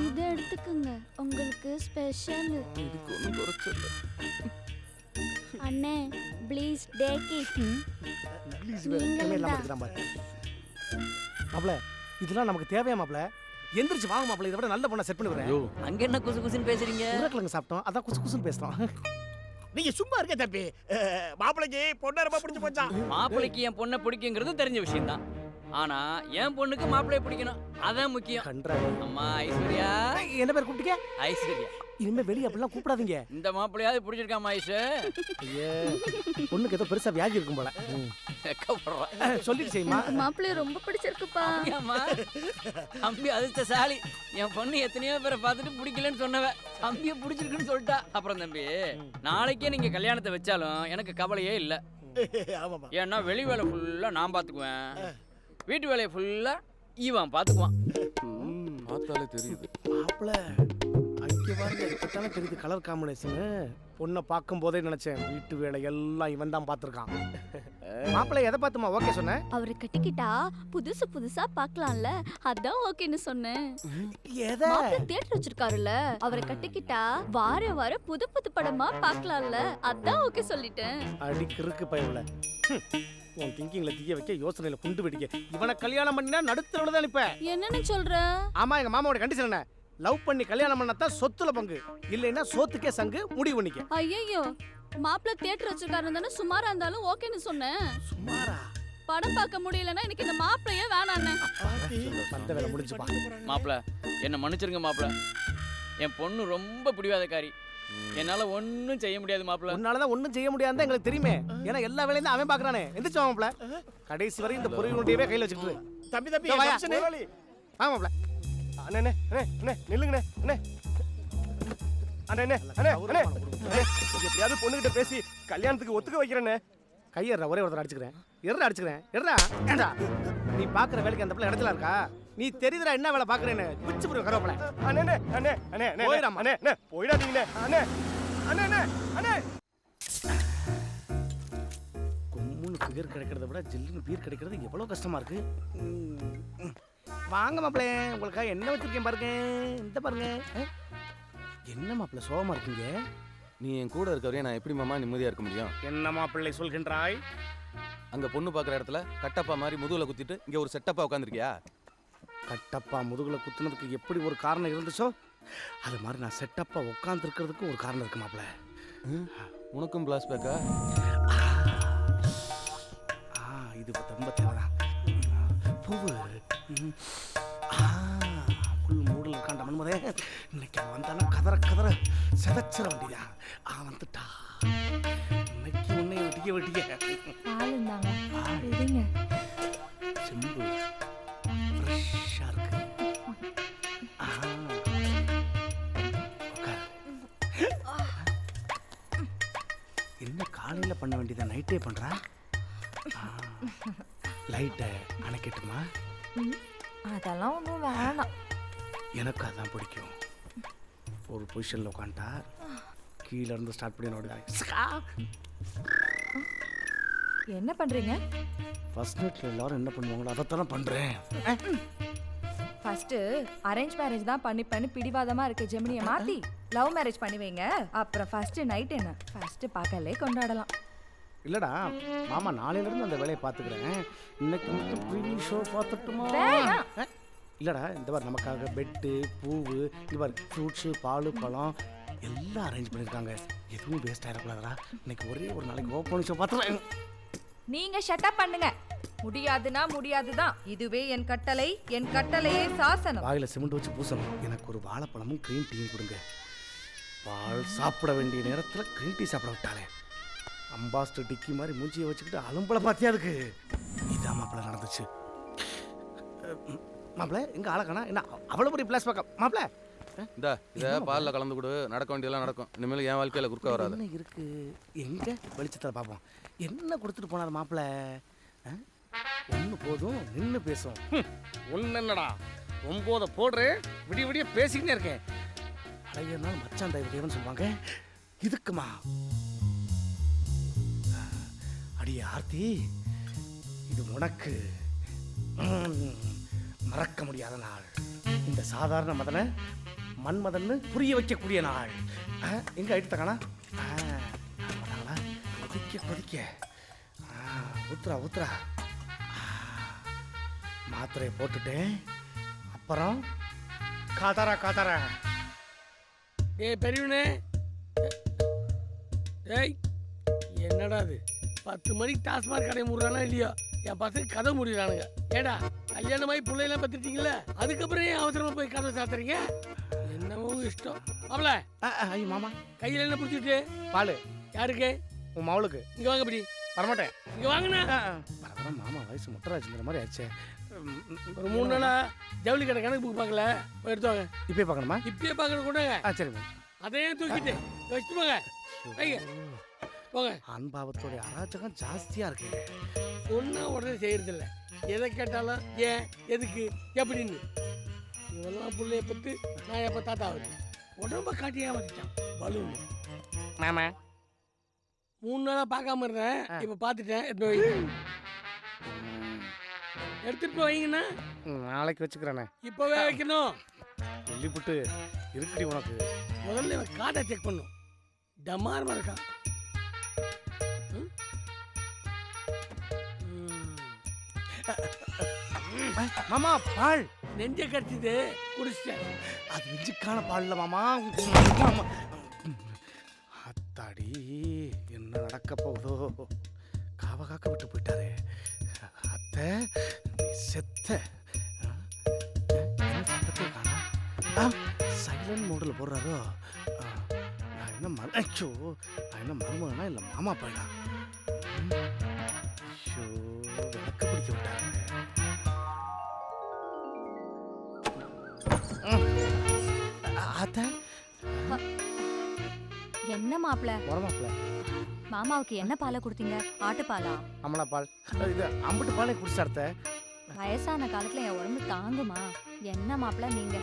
இத எடுத்துக்கங்க, உங்களுக்கு ஸ்பெஷல். இதுக்கு ஒன்றும் குறைச்சல. அண்ணே ப்ளீஸ் டேக் இட். இங்கிலீஷ் வேற இல்லாம இருக்குதான் பாரு. மாப்பிள்ள, இதெல்லாம் நமக்கு தேவையா மாப்பிள்ள? எந்திரிச்சு வாங்க மாப்பிள்ள, இதை விட நல்ல பொண்ணை செட் பண்ணி வரேன். அங்க என்ன குசு குசுன்னு பேசுறீங்க? உருளைக்கிழங்கு சாப்பிட்டோம், அதான் குசு குசுன்னு பேசுறோம். நீங்க சும்மா இருக்க தம்பி. மாப்பிளைக்கு பொண்ணு ரொம்ப பிடிச்சு போச்சா? மாப்பிள்ளைக்கு என் பொண்ணை பிடிக்குங்கிறது தெரிஞ்ச விஷயம்தான். ஆனா என் பொண்ணுக்கு மாப்பிள்ளைய பிடிக்கணும், அதான் முக்கியம். கன்றாவி. அம்மா ஐஸ்வர்யா. என்ன பேர் கூப்பிட்டீங்க? ஐஸ்வர்யா. இனிமே வெளியே அப்படிலாம் கூப்பிடாதீங்க. இந்த மாப்பிள்ளையாவது பிடிச்சிருக்காமா ஐஷு? ஐயே, பொண்ணுக்கு ஏதோ பெருசா வியாதி இருக்கும் போல. சொல்லிட்டு செய்யுமா. மாப்பிள்ளைய ரொம்ப பிடிச்சிருக்குப்பா. அம்மா தம்பி அதிர்ஷ்டசாலி. என் பொண்ணு எத்தனையோ பேரை பார்த்துட்டு பிடிக்கலன்னு சொன்னவ தம்பியை பிடிச்சிருக்குன்னு சொல்லிட்டா. அப்புறம் தம்பி, நாளைக்கே நீங்க கல்யாணத்தை வச்சாலும் எனக்கு கவலையே இல்லை. ஏன்னா வெளி வேலை ஃபுல்லா நான் பார்த்துக்குவேன், வீட்டு வேலையை ஃபுல்லா இவன் பார்த்துக்குவான். பார்த்தாலே தெரியுது மாப்பிள்ள அங்கே பாருங்க, இப்பத்தானே தெரியுது கலர் காம்பினேஷன். பொண்ணை பார்க்கும் போதே நினைச்சேன் வீட்டு வேலை எல்லாம் இவன் தான் பார்த்துருக்கான். மாப்பிள்ளை எதை பார்த்துமா ஓகே சொன்னேன்? அவரை கட்டிக்கிட்டா புதுசு புதுசா பார்க்கலாம்ல, அதான் ஓகேன்னு சொன்னேன். எதை? மாப்பிள்ளை தியேட்டர் வச்சிருக்காருல்ல, அவரை கட்டிக்கிட்டா வார வாரம் புது புது படமா பார்க்கலாம்ல, அதான் ஓகே சொல்லிட்டேன். அடிக்கிறதுக்கு பயவுல உன் திங்கிங்ல தீய வைக்க, யோசனையில குண்டு வெடிக்க. இவனை கல்யாணம் பண்ணினா நடுத்தரவுல தான் நிப்ப. என்னன்னு சொல்ற? ஆமா, எங்க மாமாவோட கண்டிஷன் என்ன? லவ் பண்ணி கல்யாணம் பண்ணத்தான் சொத்துல பங்கு, இல்லைன்னா சோத்துக்கே சங்கு, முடிவு பண்ணிக்க. ஐயோ, மாப்பிள்ளை தியேட்டர் வச்சிருக்காருன்னு தானே சுமாரா இருந்தாலும் ஓகேன்னு சொன்னேன். சுமாரா? படம் பார்க்க முடியலன்னா எனக்கு இந்த மாப்பிள்ளையே வேணாண்ணே. வந்த வேலை முடிஞ்சுப்பா. மாப்பிள்ள என்ன மன்னிச்சிருங்க மாப்பிள்ள, என் பொண்ணு ரொம்ப பிடிவாதக்காரி, என்னால ஒன்னும் செய்ய முடியாது மாப்பிள்ள. உன்னாலதான் ஒன்னும் செய்ய முடியாதுன்னு எங்களுக்கு தெரியுமே, ஏன்னா எல்லா வேலையும் தான் அவன் பாக்குறானே. எந்திரிச்சு மாப்பிள்ள, கடைசி வரை இந்த பொறியுடைய கையில வச்சுட்டு. தம்பி தம்பி மாப்பிள்ள அண்ணே அண்ணே அண்ணே நில்லுங்கண்ணே. அண்ணே அண்ணே அண்ணே அண்ணே எப்படியாவது பொண்ணுகிட்ட பேசி கல்யாணத்துக்கு ஒத்துக்க வைக்கிறேண்ணே. கையறா, ஒரே ஒருத்தர் அடிச்சுக்கிறேன். எர்றா அடிச்சுக்கிறேன், எர்றா. ஏண்டா நீ பாக்குற வேலைக்கு அந்த பிள்ளை இடத்துல இருக்கா? நீ தெரியுதுடா என்ன வேலை பாக்குறேன்னு. பிச்சு போடுற கருவேப்பிலை. அண்ணே அண்ணே அண்ணே அண்ணே போயிடாமா. அண்ணே அண்ணே போயிடாதீங்கண்ணே. அண்ணே அண்ணே அண்ணே அண்ணே கும்முன்னு ஃபிகர் கிடைக்கிறத விட ஜில்லுன்னு பீர் கிடைக்கிறது எவ்வளோ கஷ்டமா இருக்கு. வாங்க மாப்பிள்ளை, உங்களுக்காக என்ன வச்சிருக்கேன் பாருங்க. இந்த பாருங்க. என்ன மாப்பிள்ளை சோகமா இருக்கீங்க? நீ என் கூட இருக்கவரையே நான் எப்படி மாமா நிம்மதியா இருக்க முடியும்? என்ன மாப்பிள்ளை சொல்கின்றாய்? அங்க பொண்ணு பார்க்குற இடத்துல கட்டப்பா மாதிரி முதுகுல குத்திட்டு இங்க ஒரு செட்டப்பா உட்காந்துருக்கியா? கட்டப்பா முதுகுல குத்துனதுக்கு எப்படி ஒரு காரணம் இருந்துச்சோ, அது மாதிரி நான் செட்டப்பா உட்கார்ந்து இருக்கிறதுக்கு ஒரு காரணம் இருக்கு மாப்பிள்ளை. உனக்கும் பிளாஸ் பேக்கா? இது ரொம்ப தேவைதான். பூவு புல் மூடல் இருக்காண்ட மன்மதே, இன்னைக்கு அவன் வந்தானா கதற கதற செதச்சிட வேண்டியதா. வந்துட்டா இன்னைக்கு உன்னை வெட்டிய வெட்டிய. செம்பு ஃப்ரெஷ்ஷா இருக்கு. என்ன காலையில பண்ண வேண்டியதை நைட்டே பண்றா? லைட்டை அணைக்கட்டுமா? அதெல்லாம் ஒன்றும் வேணாம். எனக்கு அதான் பிடிக்கும். ஒரு பொசிஷனில் உட்காந்துட்டா கீழே இருந்து ஸ்டார்ட் பண்ணி நோடுங்க. என்ன பண்றீங்க? ஃபர்ஸ்ட் நைட்ல எல்லாரும் என்ன பண்ணுவாங்களோ அதைத்தானே பண்றேன். ஃபர்ஸ்ட் அரேஞ்ச் மேரேஜ் தான் பண்ணிப்பேன்னு பிடிவாதமா இருக்க ஜெமினியை மாத்தி லவ் மேரேஜ் பண்ணி வைங்க. அப்புறம் ஃபர்ஸ்ட் நைட் என்ன ஃபர்ஸ்ட் பகலே கொண்டாடலாம். இல்லடா மாமா, நாளையில இருந்து அந்த வேலையை பார்த்துக்கிறேன். இன்னைக்கு மட்டும் ப்ரீவியூ ஷோ பார்த்துட்டுமா? இல்லடா, இந்த மாதிரி நமக்காக பெட்டு, பூவு, இந்த மாதிரி ஃப்ரூட்ஸு, பால், பழம் எல்லாம் அரேஞ்ச் பண்ணியிருக்காங்க. எதுவும் வேஸ்ட் ஆகிடக்கூடாதுடா. இன்னைக்கு ஒரே ஒரு நாளைக்கு ஓப்பன் ஷோ பார்த்துறேன். நீங்க ஷட்டப் பண்ணுங்க. முடியாதுன்னா முடியாதுதான். இதுவே என் கட்டளை, என் கட்டளையே சாசனம். வாயில சிமெண்ட் வச்சு பூசணும். எனக்கு ஒரு வாழைப்பழமும் க்ரீன் டீயும் கொடுங்க. பால் சாப்பிட வேண்டிய நேரத்தில் க்ரீன் டீ சாப்பிட விட்டாலே. அம்பாஸ்டர் டிக்கி மாதிரி மூஞ்சியை வச்சுக்கிட்டு அலும்பலை பார்த்தியா அதுக்கு? இதான் மாப்பிள்ள நடந்துச்சு. மாப்பிள்ள எங்க ஆளக்கானா? என்ன அவ்வளோ பெரிய பிளாஸ் பார்க்க மாப்பிள்ள? இந்த இதை பாலில் கலந்து கொடு, நடக்க வேண்டியதெல்லாம் நடக்கும். இனிமேல் என் வாழ்க்கையில் குறுக்க வராது. என்ன இருக்கு எங்க வெளிச்சத்தில் பார்ப்போம். என்ன கொடுத்துட்டு போனார் மாப்பிள்ள? ஒன்று போதும், நின்று பேசும். ஒன்று என்னடா 9 போடுறேன், விடிய விடிய பேசிக்கிட்டே இருக்கேன். அழகிய நாள் மச்சான் தேவன் சொல்லுவாங்க. இதுக்குமா அடியே ஆர்த்தி, இது உனக்கு மறக்க முடியாத நாள். இந்த சாதாரண மதனை மன்மதன்னு புரிய வைக்கக்கூடிய நாள். எங்க ஆயிட்டுத்தாங்களா? கொதிக்க கொதிக்க ஊத்துறா ஊத்துறா. மாத்திரையை போட்டுட்டேன். அப்புறம் காத்தாரா டேய் பெரியவனே, டேய் என்னடா அது 10 மணிக்கு டாஸ்மாக் கடை மூடுறானா இல்லையோ, என் பசங்க கதை முடிகிறானுங்க. ஏடா கல்யாணமாயி பிள்ளையெல்லாம் பத்துட்டீங்களா, அதுக்கப்புறம் ஏன் அவசரமா போய் கதை சாத்துறீங்க? என்னவோ இஷ்டம். அவள ஐயோ மாமா, கையில் என்ன பிடிச்சிட்டு? பால். யாருக்கு? உன் மவளுக்கு. இங்க வாங்க இப்படி. வரமாட்டேன். இங்க வாங்கண்ணா. மாமா வயசு முட்டராஜுங்கிற மாதிரி ஆச்சு. ஒரு 3 நாளா ஜவுளி கடை கணக்கு புக் பார்க்கல, போய் எடுத்துவாங்க. இப்பயே பார்க்கணுமா? இப்பயே பார்க்கணும் கொண்டாங்க. சரி. அதையே தூக்கிட்டு வச்சுட்டு போங்க. வைங்க போங்க. அன்பாவத்தோட அராஜகம் ஜாஸ்தியா இருக்கு. ஒன்னா உடனே செய்யறதில்ல, எதை கேட்டாலும் ஏன் எதுக்கு எப்படின்னு. இவெல்லாம் பிள்ளைய பத்து நான் எப்ப தாத்தா ஆகுது, உடம்ப காட்டி ஏமாத்திட்டான் பலூன். மாமா 3 நாளா பார்க்காம இருந்தேன், இப்ப பார்த்துட்டேன். எடுத்து வைங்க. எடுத்துட்டு போய் வைங்கண்ணா. நாளைக்கு வச்சுக்கிறேண்ணே. இப்பவே வைக்கணும். வெள்ளி புட்டு இருக்குடி உனக்கு. முதல்ல இவன் கார்டை செக் பண்ணும். டமாரமா இருக்கான். மாமா பால். நெஞ்ச கடிச்சது குடிச்சிட்டேன். அது நெஞ்சுக்கான பால் இல்ல மாமா. அத்தாடி என்ன நடக்க போகுதோ. காவ காக்க விட்டு போயிட்டாரே அத்தை, நீ செத்த. சைலண்ட் மோடில் போடுறாரோ. நான் என்ன மறைச்சோ, நான் என்ன மருமகனா இல்லை மாமா பையனா? ஐயோ விளக்க பிடிக்க விட்டாரு. அத்தை என்ன மாப்பிள? வரமாப்பிள. மாமாவுக்கு என்ன பாலை கொடுத்தீங்க? ஆட்டுப்பாலா? அமலா பால். இது அம்புட்டு பாலே குடிச்சார்த்த. வயசான காலத்துல என் உடம்பு தாங்குமா? என்ன மாப்பிள நீங்க?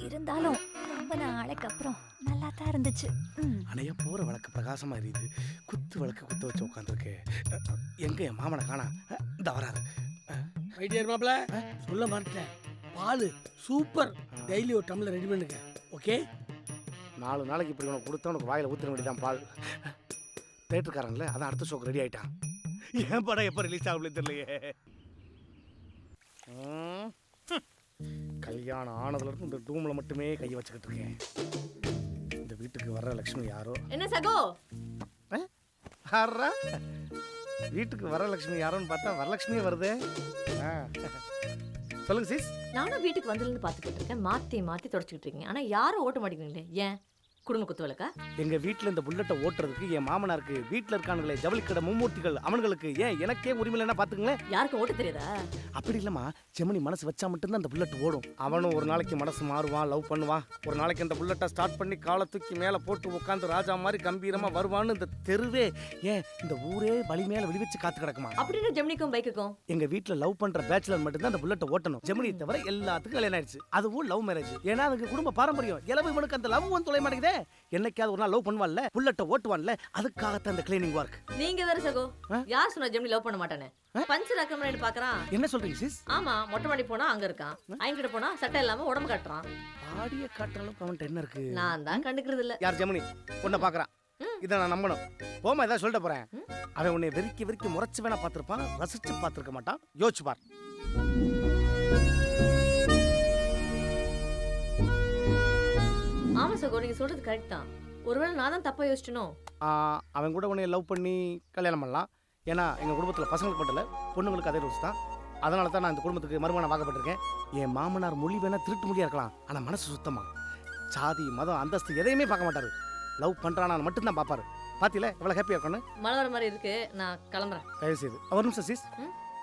இருந்தாலும் ரொம்ப நாளைக்கு அப்புறம் நல்லா தான் இருந்துச்சு. அணைய போற விளக்கு பிரகாசமா எரியுது. குத்து விளக்கு குத்து வச்சு உட்காந்துருக்கு. எங்க என் மாமனை காணா? இந்த வராது. வைத்தியர் மாப்பிள சொல்ல மாட்டேன், பால் சூப்பர். டெய்லி ஒரு டம்ளர் ரெடி பண்ணுங்க. ஓகே? 4 நாளைக்கு இப்படி உனக்கு கொடுத்தா உனக்கு வாயில ஊத்துற வேண்டியதான் பால். தேட்டருக்காரன்ல அதான் அடுத்த ஷோக்கு ரெடி ஆயிட்டான். ஏன் படம் எப்போ ரிலீஸ் ஆகல தெரியலையே. கல்யாணம் ஆனதுல இருந்து இந்த டூம்ல மட்டுமே கையை வச்சுக்கிட்டு இருக்கேன். இந்த வீட்டுக்கு வர்ற லட்சுமி யாரோ. என்ன சகோ? வீட்டுக்கு வர லட்சுமி யாரோன்னு பார்த்தா வரலட்சுமியே வருதே. சொல்லுங்க சீஸ். நானும் வீட்டுக்கு வந்ததுலேருந்து பார்த்துக்கிட்டு இருக்கேன், மாற்றி மாற்றி தொடச்சிக்கிட்டு இருக்கீங்க. ஆனால் யாரும் ஓட்ட மாட்டேங்கிறீங்களே, ஏன்? குடும்ப குத்து விளக்கா? எங்க வீட்டுல இந்த புல்லட்டை ஓட்டுறதுக்கு என் மாமனாருக்கு வீட்டுல இருக்கானுங்களே ஜவுளிக்கடை மும்மூர்த்திகள் அவனுங்களுக்கு ஏன் எனக்கே உரிமை இல்லைன்னா பாத்துங்களேன். யாருக்கும் ஓட்ட தெரியாதா? அப்படி இல்லம்மா, ஜெமினி மனசு வச்சா மட்டும்தான் அந்த புல்லட் ஓடும். அவனும் ஒரு நாளைக்கு மனசு மாறுவான், லவ் பண்ணுவான். ஒரு நாளைக்கு அந்த புல்லட்டை ஸ்டார்ட் பண்ணி காலை தூக்கி மேல போட்டு உட்காந்து ராஜா மாதிரி கம்பீரமா வருவான்னு இந்த தெருவே, ஏன் இந்த ஊரே வழி மேல வெளி வச்சு காத்து கிடக்குமா? அப்படின்னு ஜெமினிக்கும் பைக்குக்கும் எங்க வீட்டுல லவ் பண்ற பேச்சுலர் மட்டும்தான் அந்த புல்லட்டை ஓட்டணும். ஜெமினி தவிர எல்லாத்துக்கும் கல்யாணம் ஆயிடுச்சு. அதுவும் லவ் மேரேஜ். ஏன்னா அதுக்கு குடும்ப பாரம்பரியம். இளவு இவனுக்கு அந்த லவ் வந்து தொலை மாட்டேங்குதே. என்னைக்காவது ஒரு நாள் லவ் பண்ணுவான்ல, புல்லட்டை ஓட்டுவான்ல, அதுக்காகத்தான் அந்த கிளீனிங் ஒர்க். நீங்க வேற சகோ. யார் சொன்னா ஜெமினி லவ் பண்ண மாட்டானே? பஞ்சர் அக்கமரேட் பாக்குறான். என்ன சொல்றீங்க சிஸ்? ஆமா, மொட்டை மாடி போனா அங்க இருக்கான், ஐங்கிட்ட போனா சட்டை இல்லாம உடம்பு காட்டுறான். பாடிய காட்டுற அளவுக்கு அவன்கிட்ட என்ன இருக்கு? நான் தான் கண்டுக்கிறது இல்ல. யார் ஜெமினி? உன்னை பாக்குறான். இதை நான் நம்பணும். போமா ஏதாவது சொல்லிட்டு போறேன். அவன் உன்னை வெறிக்கி வெறிக்கி முறைச்சு வேணா பார்த்திருப்பான், ரசிச்சு பார்த்திருக்க மாட்டான். யோசிச்சு பார். ஆமா சகோ, நீங்க சொல்றது கரெக்ட் தான். ஒருவேளை நான் தான் தப்பா யோசிச்சனும். அவன் கூட உன்னை லவ் பண்ணி கல்யாணம் பண்ணலாம். ஏன்னா எங்கள் குடும்பத்தில் பசங்களுக்கு மட்டும் இல்லை, பொண்ணுங்களுக்கு அதே ரூல்ஸ் தான். அதனால தான் நான் இந்த குடும்பத்துக்கு மருமகனாக வாக்கப்பட்டிருக்கேன். என் மாமனார் மொழி வேணால் திருட்டு மொழியாக இருக்கலாம், ஆனால் மனசு சுத்தமாக சாதி மதம் அந்தஸ்து எதையுமே பார்க்க மாட்டார். லவ் பண்ணுறானா மட்டும்தான் பார்ப்பாரு. பார்த்தீங்களா எவ்வளோ ஹாப்பியாக இருக்கணும். மழை வர மாதிரி இருக்கு, நான் கிளம்புறேன். தயவு செய்து ஒரு நிமிஷம் சீஸ்.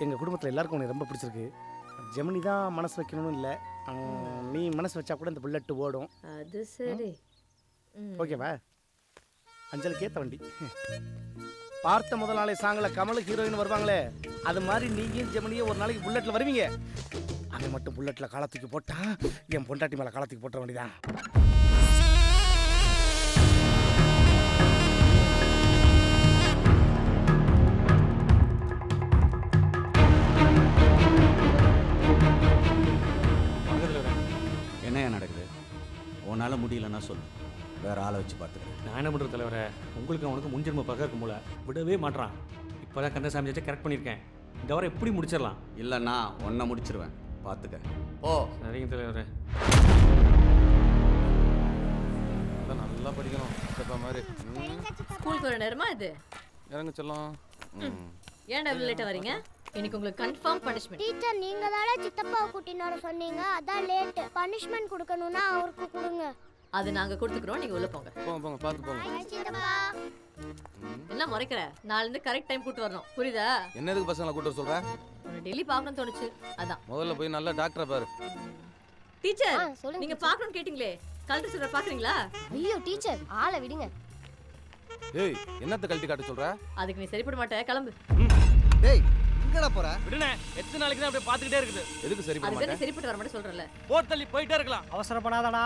எங்கள் குடும்பத்தில் எல்லாருக்கும் உன்னை ரொம்ப பிடிச்சிருக்கு. ஜெமினி தான் மனசு வைக்கணும்னு இல்லை, நீ மனசு வச்சா கூட இந்த புல்லட்டு ஓடும். அது சரி. ஓகேவா? அஞ்சலுக்கு ஏற்ற வண்டி. பார்த்த முதல் நாளே சாங்கில் கமல் ஹீரோயின் வருவாங்களே, அது மாதிரி நீயும் ஜெமினியும் ஒரு நாளைக்கு புல்லட்டில் வருவீங்க. அவன் மட்டும் புல்லட்டில் காலத்துக்கு போட்டான், என் பொண்டாட்டி மேலே காலத்துக்கு போட்ட வேண்டியதான். என்னையா நடக்குது? உன்னால் முடியலன்னா சொல்லு, வேற ஆளை வச்சு பார்த்துக்கிறேன். நான் என்ன பண்ணுறது தலைவரை? உங்களுக்கு அவனுக்கு முன்ஜென்ம பக்கம் இருக்கும் போல, விடவே மாட்டான். இப்போ தான் கந்தசாமி வச்சு கரெக்ட் பண்ணியிருக்கேன். இந்த வாரம் எப்படி முடிச்சிடலாம்? இல்லைண்ணா உன்னை முடிச்சிருவேன். பார்த்துக்க ஓ. சரிங்க தலைவரே. நல்லா படிக்கணும் சித்தப்பா மாதிரி. ஸ்கூலுக்கு வர நேரமா இது? இறங்க செல்லம். ஏன்டா இவ்வளவு லேட்டா வரீங்க? இன்னைக்கு உங்களுக்கு கன்ஃபார்ம் பனிஷ்மென்ட். டீச்சர் நீங்க தானே சித்தப்பாவை கூட்டிட்டு வர சொன்னீங்க, அதான் லேட். பனிஷ்மென்ட் கொடுக்கணும்னா அவருக்கு கொடுங்க. அது நாங்க கொடுத்துக்கிறோம், நீங்க உள்ள போங்க. போங்க போங்க பார்த்து போங்க. சித்தப்பா என்ன முறைக்கிற? நாளைல இருந்து கரெக்ட் டைம் கூட்டி வரணும், புரியுதா? என்னதுக்கு பசங்களை கூட்டு வர சொல்ற? உன்னை டெய்லி பார்க்கணும்னு தோணுச்சு, அதான். முதல்ல போய் நல்ல டாக்டரை பாரு. டீச்சர் நீங்க பார்க்கணும்னு கேட்டிங்களே, கலெக்டர் சொல்ற பாக்குறீங்களா? ஐயோ டீச்சர் ஆளை விடுங்க. ஏய் என்னத்த கழட்டி காட்ட சொல்ற? அதுக்கு நீ சரிப்பட மாட்டே, கிளம்பு. டேய் எங்கடா போற? விடுனே, எத்தனை நாளைக்கு தான் அப்படியே பார்த்துக்கிட்டே இருக்குது? எதுக்கு சரி பண்ண அதுக்கு மாட்டே? சரிப்பட்டு வர மாட்டே சொல்றல. போட் தள்ளி போயிட்டே இருக்கலாம். அவசரப்படாதடா,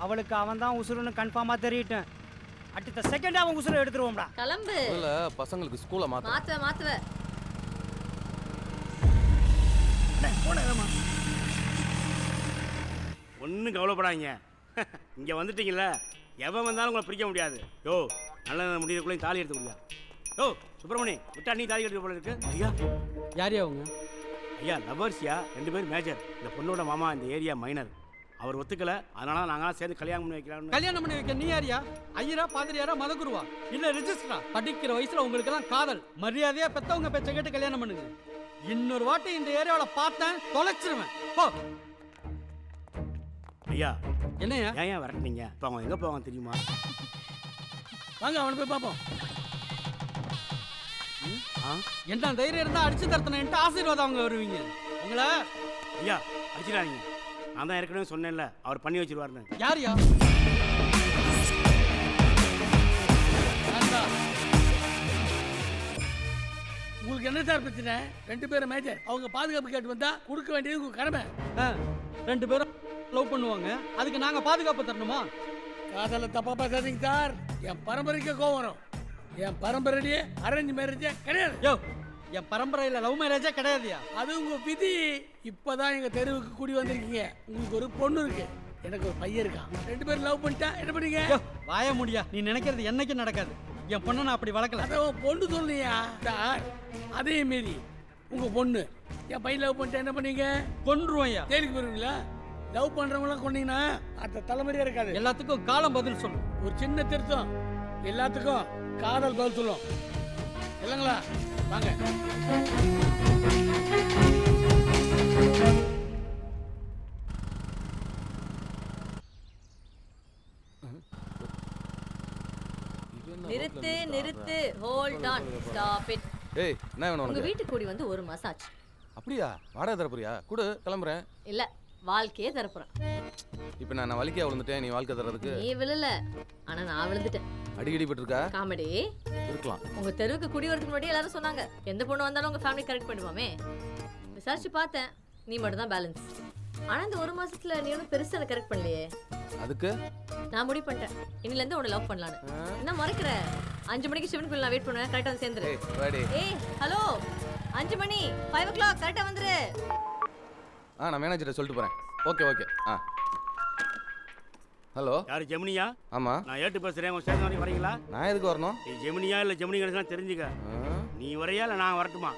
அவளுக்கு அவன் தான் உசுருன்னு கன்ஃபார்மா தெரியட்டும். அடுத்த செகண்ட் அவன் உசுரை எடுத்துருவோம்டா. கிளம்பு. முதல்ல பசங்களுக்கு ஸ்கூலை மாத்து. மாத்துவ. ஒன்றும் கவலைப்படாதீங்க. இங்கே வந்துட்டீங்கல்ல, எவன் வந்தாலும் உங்களை பிரிக்க முடியாது. யோ நல்ல முடியறதுக்குள்ளேயும் தாலி எடுத்து முடியா? யோ சுப்பிரமணி விட்டா நீ தாலி எடுத்து போல இருக்கு. ஐயா யாரையா அவங்க? ஐயா லவர்ஸ்யா, 2 பேரும் மேஜர். இந்த பொண்ணோட மாமா இந்த ஏரியா மைனர். அவர் ஒத்துக்கல, அதனால நாங்களாம் சேர்ந்து கல்யாணம் பண்ணி வைக்கலாம்னு. கல்யாணம் பண்ணி வைக்க நீ யாரியா? ஐயரா, பாதிரியாரா, மதகுருவா, இல்ல ரெஜிஸ்டரா? படிக்கிற வயசுல உங்களுக்கு எல்லாம் காதல். மரியாதையா பெத்தவங்க பேச்ச கேட்டு கல்யாணம் பண்ணுங்க. இன்னொரு வாட்டி இந்த ஏரியாவில பார்த்தேன் தொலைச்சிருவேன். போ. ஐயா என்னையா ஏன் விரட்டினீங்க? இப்போ அவங்க எங்கே போவாங்க தெரியுமா? வாங்க அவனை போய் பார்ப்போம். என்ன தைரியம் இருந்தா அடிச்சு தரத்தன ஆசீர்வாதம் அவங்க வருவீங்க. உங்களை ஐயா அடிச்சிடாதீங்க. நான் தான் ஏற்கனவே சொன்னேன்ல, அவர் பண்ணி வச்சிருவாருன்னு. யாரியா? உங்களுக்கு என்ன சார் பிரச்சனை? 2 பேரும் மேஜர். அவங்க பாதுகாப்பு கேட்டு வந்தா கொடுக்க வேண்டியது உங்க கடமை. 2 பேரும் லவ் பண்ணுவாங்க, அதுக்கு நாங்க பாதுகாப்பு தரணுமா? காதல தப்பா பேசாதீங்க சார். என் பரம்பரைக்கு கோவம் வரும். என் பரம்பரையே அரேஞ்ச் மேரேஜே கிடையாது. யோ என் பரம்பரையில லவ் மேரேஜே கிடையாதுயா. அது உங்க விதி. இப்பதான் எங்க தெருவுக்கு கூடி வந்திருக்கீங்க. உங்களுக்கு ஒரு பொண்ணு இருக்கு, எனக்கு ஒரு பையன் இருக்கான். 2 பேரும் லவ் பண்ணிட்டா என்ன பண்ணீங்க? வாய முடியா, நீ நினைக்கிறது என்னைக்கு நடக்காது. என் பொண்ணை நான் அப்படி வளர்க்கல. அதான் பொண்ணு சொல்லியா சார்? அதே மாரி உங்க பொண்ணு என் பையன் லவ் பண்ணிட்டா என்ன பண்ணீங்க? கொன்றுவையா. ஜெயிலுக்கு போயிருவீங்களா? லவ் பண்றவங்களாம் கொண்டீங்கன்னா அடுத்த தலைமுறையா இருக்காது. எல்லாத்துக்கும் காலம் பதில் சொல்லும். ஒரு சின்ன திருத்தம், எல்லாத்துக்கும் காதல் பதில் சொல்லும். இல்லைங்களா? வாங்க. நிறுத்து. Hold on. Stop it. ஏய் என்ன வேணும் உங்க உனக்கு? வீட்டுக்கு கூடி வந்து 1 மாசம் ஆச்சு. அப்படியா? வாடகை தரப்புறியா? குடு, கிளம்புறேன். இல்ல, வாழ்க்கையே தரப்புறேன். இப்போ நான் வலிக்கையா விழுந்துட்டேன், நீ வாழ்க்கை தரதுக்கு? நீ விழல, ஆனா நான் விழுந்துட்டேன். அடிக்கடி பட்டிருக்கா? காமெடி இருக்கலாம். உங்க தெருவுக்கு குடி வரதுக்கு முன்னாடி எல்லாரும் சொன்னாங்க, எந்த பொண்ணு வந்தாலும் உங்க ஃபேமிலி கரெக்ட் பண்ணுவாமே. விசாரிச்சு பார்த்தேன், நீ மட்டும் தான் பேலன்ஸ். ஆனா இந்த 1 மாசத்துல நீ ஒன்றும் பெருசா எனக்கு கரெக்ட் பண்ணலையே. அதுக்கு நான் முடிவு பண்ணிட்டேன், இன்னில இருந்து உன்னை லவ் பண்ணலான்னு. என்ன மறைக்கிற? 5 மணிக்கு சிவன் கோயில் நான் வெயிட் பண்ணுவேன், கரெக்டா வந்து சேர்ந்துரு. ஏய் ஹலோ, 5 மணி 5 o'clock கரெக்டா வந்துரு. நான் மேனேஜரை சொல்லிட்டு போறேன். ஓகே. ஹலோ, யாரு ஜெமினியா? ஆமா நான் ஏட்டு பேசுறேன். உங்க ஸ்டேஷன் வரைக்கும் வரீங்களா? நான் எதுக்கு வரணும்? நீ ஜெமினியா இல்ல ஜெமினி கணேசன் தெரிஞ்சுக்க. நீ வரையா இல்ல நான் வரட்டுமா?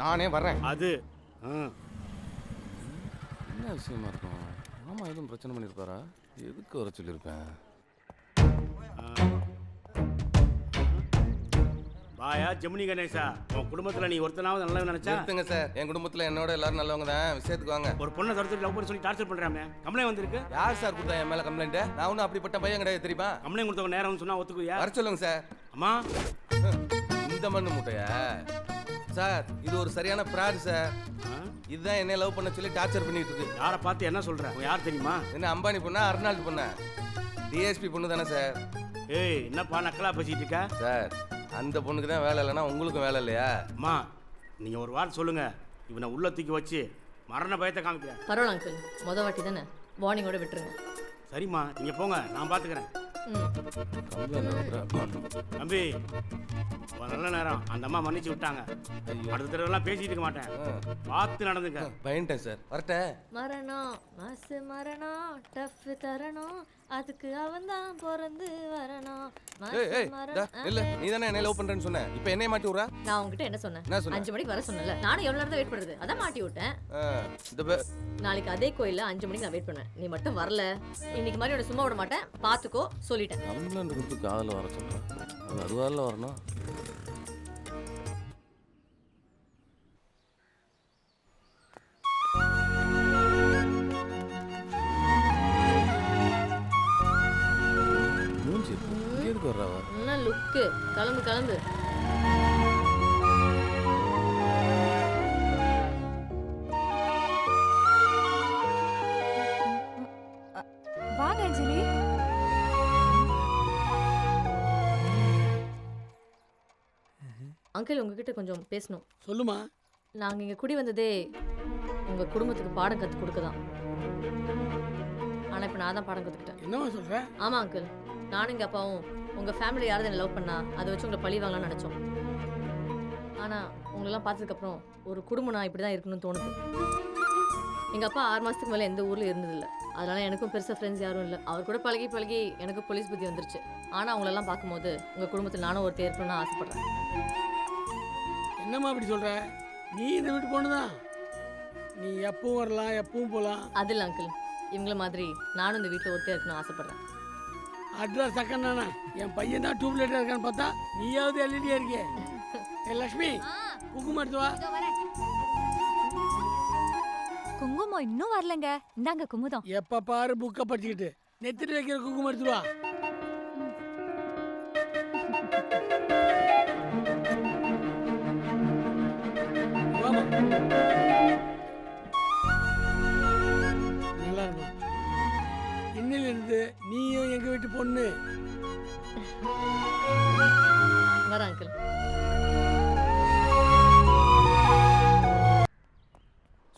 நானே வர்றேன். அது என்ன விஷயமா இருக்கும்? ஆமா, எதுவும் பிரச்சனை பண்ணிருப்பாரா? எதுக்கு வர சொல்லியிருப்பேன்? வாயா ஜெமினி கணேசா, உன் குடும்பத்துல நீ ஒருத்தனாவது நல்லவன் நினைச்சா? நிறுத்துங்க சார், என் குடும்பத்துல என்னோட எல்லாரும் நல்லவங்க தான். விஷயத்துக்கு வாங்க. ஒரு பொண்ணை தடுத்து லவ் பண்ணி சொல்லி டார்ச்சர் பண்றாமே, கம்ப்ளைண்ட் வந்திருக்கு. யார் சார் கொடுத்தா என் மேல கம்ப்ளைண்ட்? நான் ஒன்றும் அப்படிப்பட்ட பையன் கிடையாது, தெரியுமா? கம்ப்ளைண்ட் கொடுத்தவங்க நேரம் சொன்னா ஒத்துக்குவியா? வர சொல்லுங்க சார். அம்மா இந்த மண்ணு முட்டையா சார்? இது ஒரு சரியான பிராடு சார். இதுதான் என்ன லவ் பண்ண சொல்லி டார்ச்சர் பண்ணிட்டு இருக்கு. யாரை பார்த்து என்ன சொல்ற? யார் தெரியுமா? என்ன அம்பானி பொண்ணா, அர்னால்டு பொண்ணா? டிஎஸ்பி பொண்ணு தானே சார்? ஏய் என்னப்பா நக்கலா பேசிட்டு இருக்க? சார் அந்த பொண்ணுக்கு தான் வேலை இல்லைன்னா உங்களுக்கும் வேலை இல்லையா? அம்மா நீங்க ஒரு வார்த்தை சொல்லுங்க, இவனை உள்ள தூக்கி வச்சு மரண பயத்தை காமிக்கிறேன். பரவாயில்ல அங்கிள், மொதல் வாட்டி தானே, வார்னிங்கோட விட்டுருங்க. சரிம்மா நீங்க போங்க, நான் பாத்துக்கிறேன். தம்பி நல்ல நேரம், அந்த அம்மா மன்னிச்சு விட்டாங்க. அடுத்த தடவை பேசிட்டு இருக்க மாட்டேன், பார்த்து நடந்துக்க. பயன்ட்டேன் சார், வரட்டேன். மரணம் மாசு மரணம் டஃப் தரணும் அதுக்கு அவன் தான் பிறந்து வரணும் ஏய் ஏய் இல்ல நீ தானே என்ன லவ் பண்றேன்னு சொன்ன இப்போ என்னைய மாட்டி விடுற நான் உங்ககிட்ட என்ன சொன்னேன் என்ன சொன்ன 5 மணிக்கு வர சொன்னல நானும் எவ்வளவு நேரம் வெயிட் பண்றது அதான் மாட்டி விட்டேன் இந்த நாளைக்கு அதே கோயில்ல 5 மணிக்கு நான் வெயிட் பண்ணுவேன் நீ மட்டும் வரல இன்னைக்கு மாதிரி உன்னை சும்மா விட மாட்டேன் பாத்துக்கோ சொல்லிட்டேன் நம்மள இருந்து காதல வர சொல்றேன் அது அதுவால வரணும் மூஞ்சி எதுக்கு வர்றவ என்ன லுக்கு கிளம்பு கிளம்பு வாங்க அஞ்சலி. அங்கிள் உங்ககிட்ட கொஞ்சம் பேசணும் சொல்லுமா. நாங்க இங்க குடி வந்ததே உங்க குடும்பத்துக்கு பாடம் கத்து கொடுக்க தான். ஆனா இப்ப நான் தான் பாடம் கத்துக்கிட்டேன். என்னமா சொல்ற? ஆமா அங்கிள், நானும் எங்க அப்பாவும் உங்க ஃபேமிலி யாராவது என்ன லவ் பண்ணா அதை வச்சு உங்களை பழி வாங்கலாம்னு நினைச்சோம். ஆனா உங்களெல்லாம் பார்த்ததுக்கு அப்புறம் ஒரு குடும்பம் நான் இப்படிதான் இருக்கணும்னு தோணுது. எங்க அப்பா 6 மாசத்துக்கு மேல எந்த ஊர்ல இருந்ததில்ல, அதனால எனக்கும் பெருசா ஃப்ரெண்ட்ஸ் யாரும் இல்லை. அவர் கூட பழகி பழகி எனக்கு போலீஸ் புத்தி வந்துருச்சு. ஆனா அவங்களெல்லாம் பார்க்கும்போது உங்க குடும்பத்தில் நானும் ஒருத்தர் இருக்கணும்னு ஆசைப்படுறேன். என்னம்மா அப்படி சொல்ற? நீ இந்த வீட்டு பொண்ணுதான், நீ எப்பவும் வரலாம் எப்பவும் போகலாம். அது இல்லை அங்கிள், இவங்கள மாதிரி நானும் இந்த வீட்டில் ஒருத்தர் இருக்கணும்னு ஆசைப்படுறேன். அட்ரஸ் சக்கன் தானே, என் பையன் தான் டியூப்லைட்டாக இருக்கான்னு பார்த்தா நீயாவது எல்இடியா இருக்கே. ஏ லட்சுமி, குங்குமம் எடுத்து வா. குங்குமம் இன்னும் வரலங்க. இந்தாங்க குமுதம். எப்ப பாரு புக்கை படிச்சுக்கிட்டு நெத்திட்டு வைக்கிற குங்குமம் எடுத்து வா. நல்லா இருக்கும். இன்னிலிருந்து நீயும் எங்க வீட்டு பொண்ணு. வர அங்கிள்.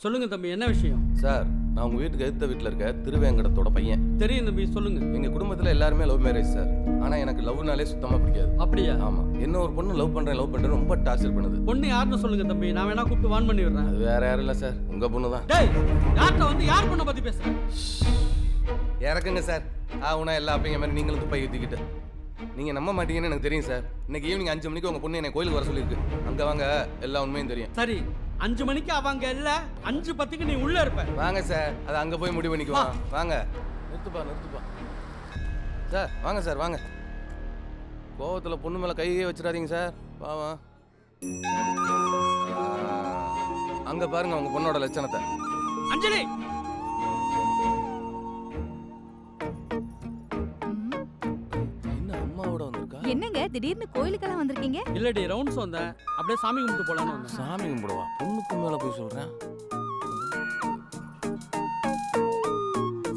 சொல்லுங்க தம்பி, என்ன விஷயம்? சார், நான் உங்க வீட்டுக்கு எதிர்த்த வீட்டில் இருக்க திருவேங்கடத்தோட பையன். தெரியும் தம்பி, சொல்லுங்க. எங்க குடும்பத்துல எல்லாருமே லவ் மேரேஜ் சார். ஆனா எனக்கு லவ்னாலே சுத்தமா பிடிக்காது. அப்படியா? ஆமா, என்ன ஒரு பொண்ணு லவ் பண்றேன் ரொம்ப டார்ச்சர் பண்ணுது. பொண்ணு யாருன்னு சொல்லுங்க தம்பி, நான் வேணா கூப்பிட்டு வான் பண்ணி விடுறேன். அது வேற யாரும் இல்ல சார், உங்க பொண்ணு தான். டேய், யார்ட்ட வந்து யார் பொண்ணை பத்தி பேசுற? இறக்குங்க சார். உனா எல்லா அப்பங்க மாதிரி நீங்களும் துப்பாக்கி ஊத்திக்கிட்டு நீங்க நம்ப மாட்டீங்கன்னு எனக்கு தெரியும் சார். இன்னைக்கு ஈவினிங் 5 மணிக்கு உங்க பொண்ணு என்னை கோயிலுக்கு வர சொல்லியிருக்கு. அங்க வாங்க, எல்லா உண்மையும் தெரியும். சரி, 5 மணிக்கு அவங்க இல்ல, 5:10க்கு நீ உள்ள இருப்ப. வாங்க சார், அது அங்க போய் முடிவு பண்ணிக்குவோம். வாங்க. நிறுத்துப்பா சார், வாங்க சார், வாங்க. கோவத்துல பொண்ணு மேல கையே வச்சிடாதீங்க சார், பாவம். அங்க பாருங்க உங்க பொண்ணோட லட்சணத்தை. அஞ்சலி, என்னங்க திடீர்னு கோயிலுக்கெல்லாம் வந்திருக்கீங்க? இல்லடி, ரவுண்ட்ஸ் வந்தேன், அப்படியே சாமி கும்பிட்டு போலான்னு வந்தேன். சாமி கும்பிடுவா? பொண்ணுக்கு மேல போய் சொல்றேன்.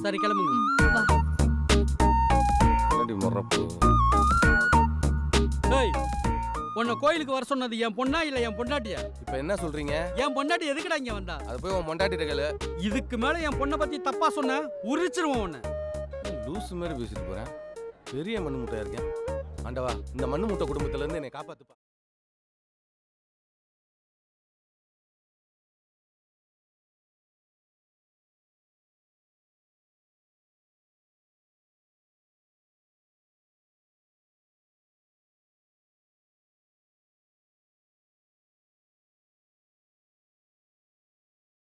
சரி, கிளம்புங்க. ஏய், உன்னை கோயிலுக்கு வர சொன்னது என் பொண்ணா இல்ல என் பொண்டாட்டியா? இப்போ என்ன சொல்றீங்க? என் பொண்டாட்டி எதுக்குடா இங்க வந்தா? அது போய் உன் பொண்டாட்டிட்ட கேளு. இதுக்கு மேல என் பொண்ணை பத்தி தப்பா சொன்ன உரிச்சிருவோம் உன்னை. லூசு மாதிரி பேசிட்டு போறேன். பெரிய மண்ணு முட்டையா இருக்கேன். ஆண்டவா, இந்த மண்ணு முட்டை குடும்பத்துல இருந்து என்னை காப்பாத்துப்பா.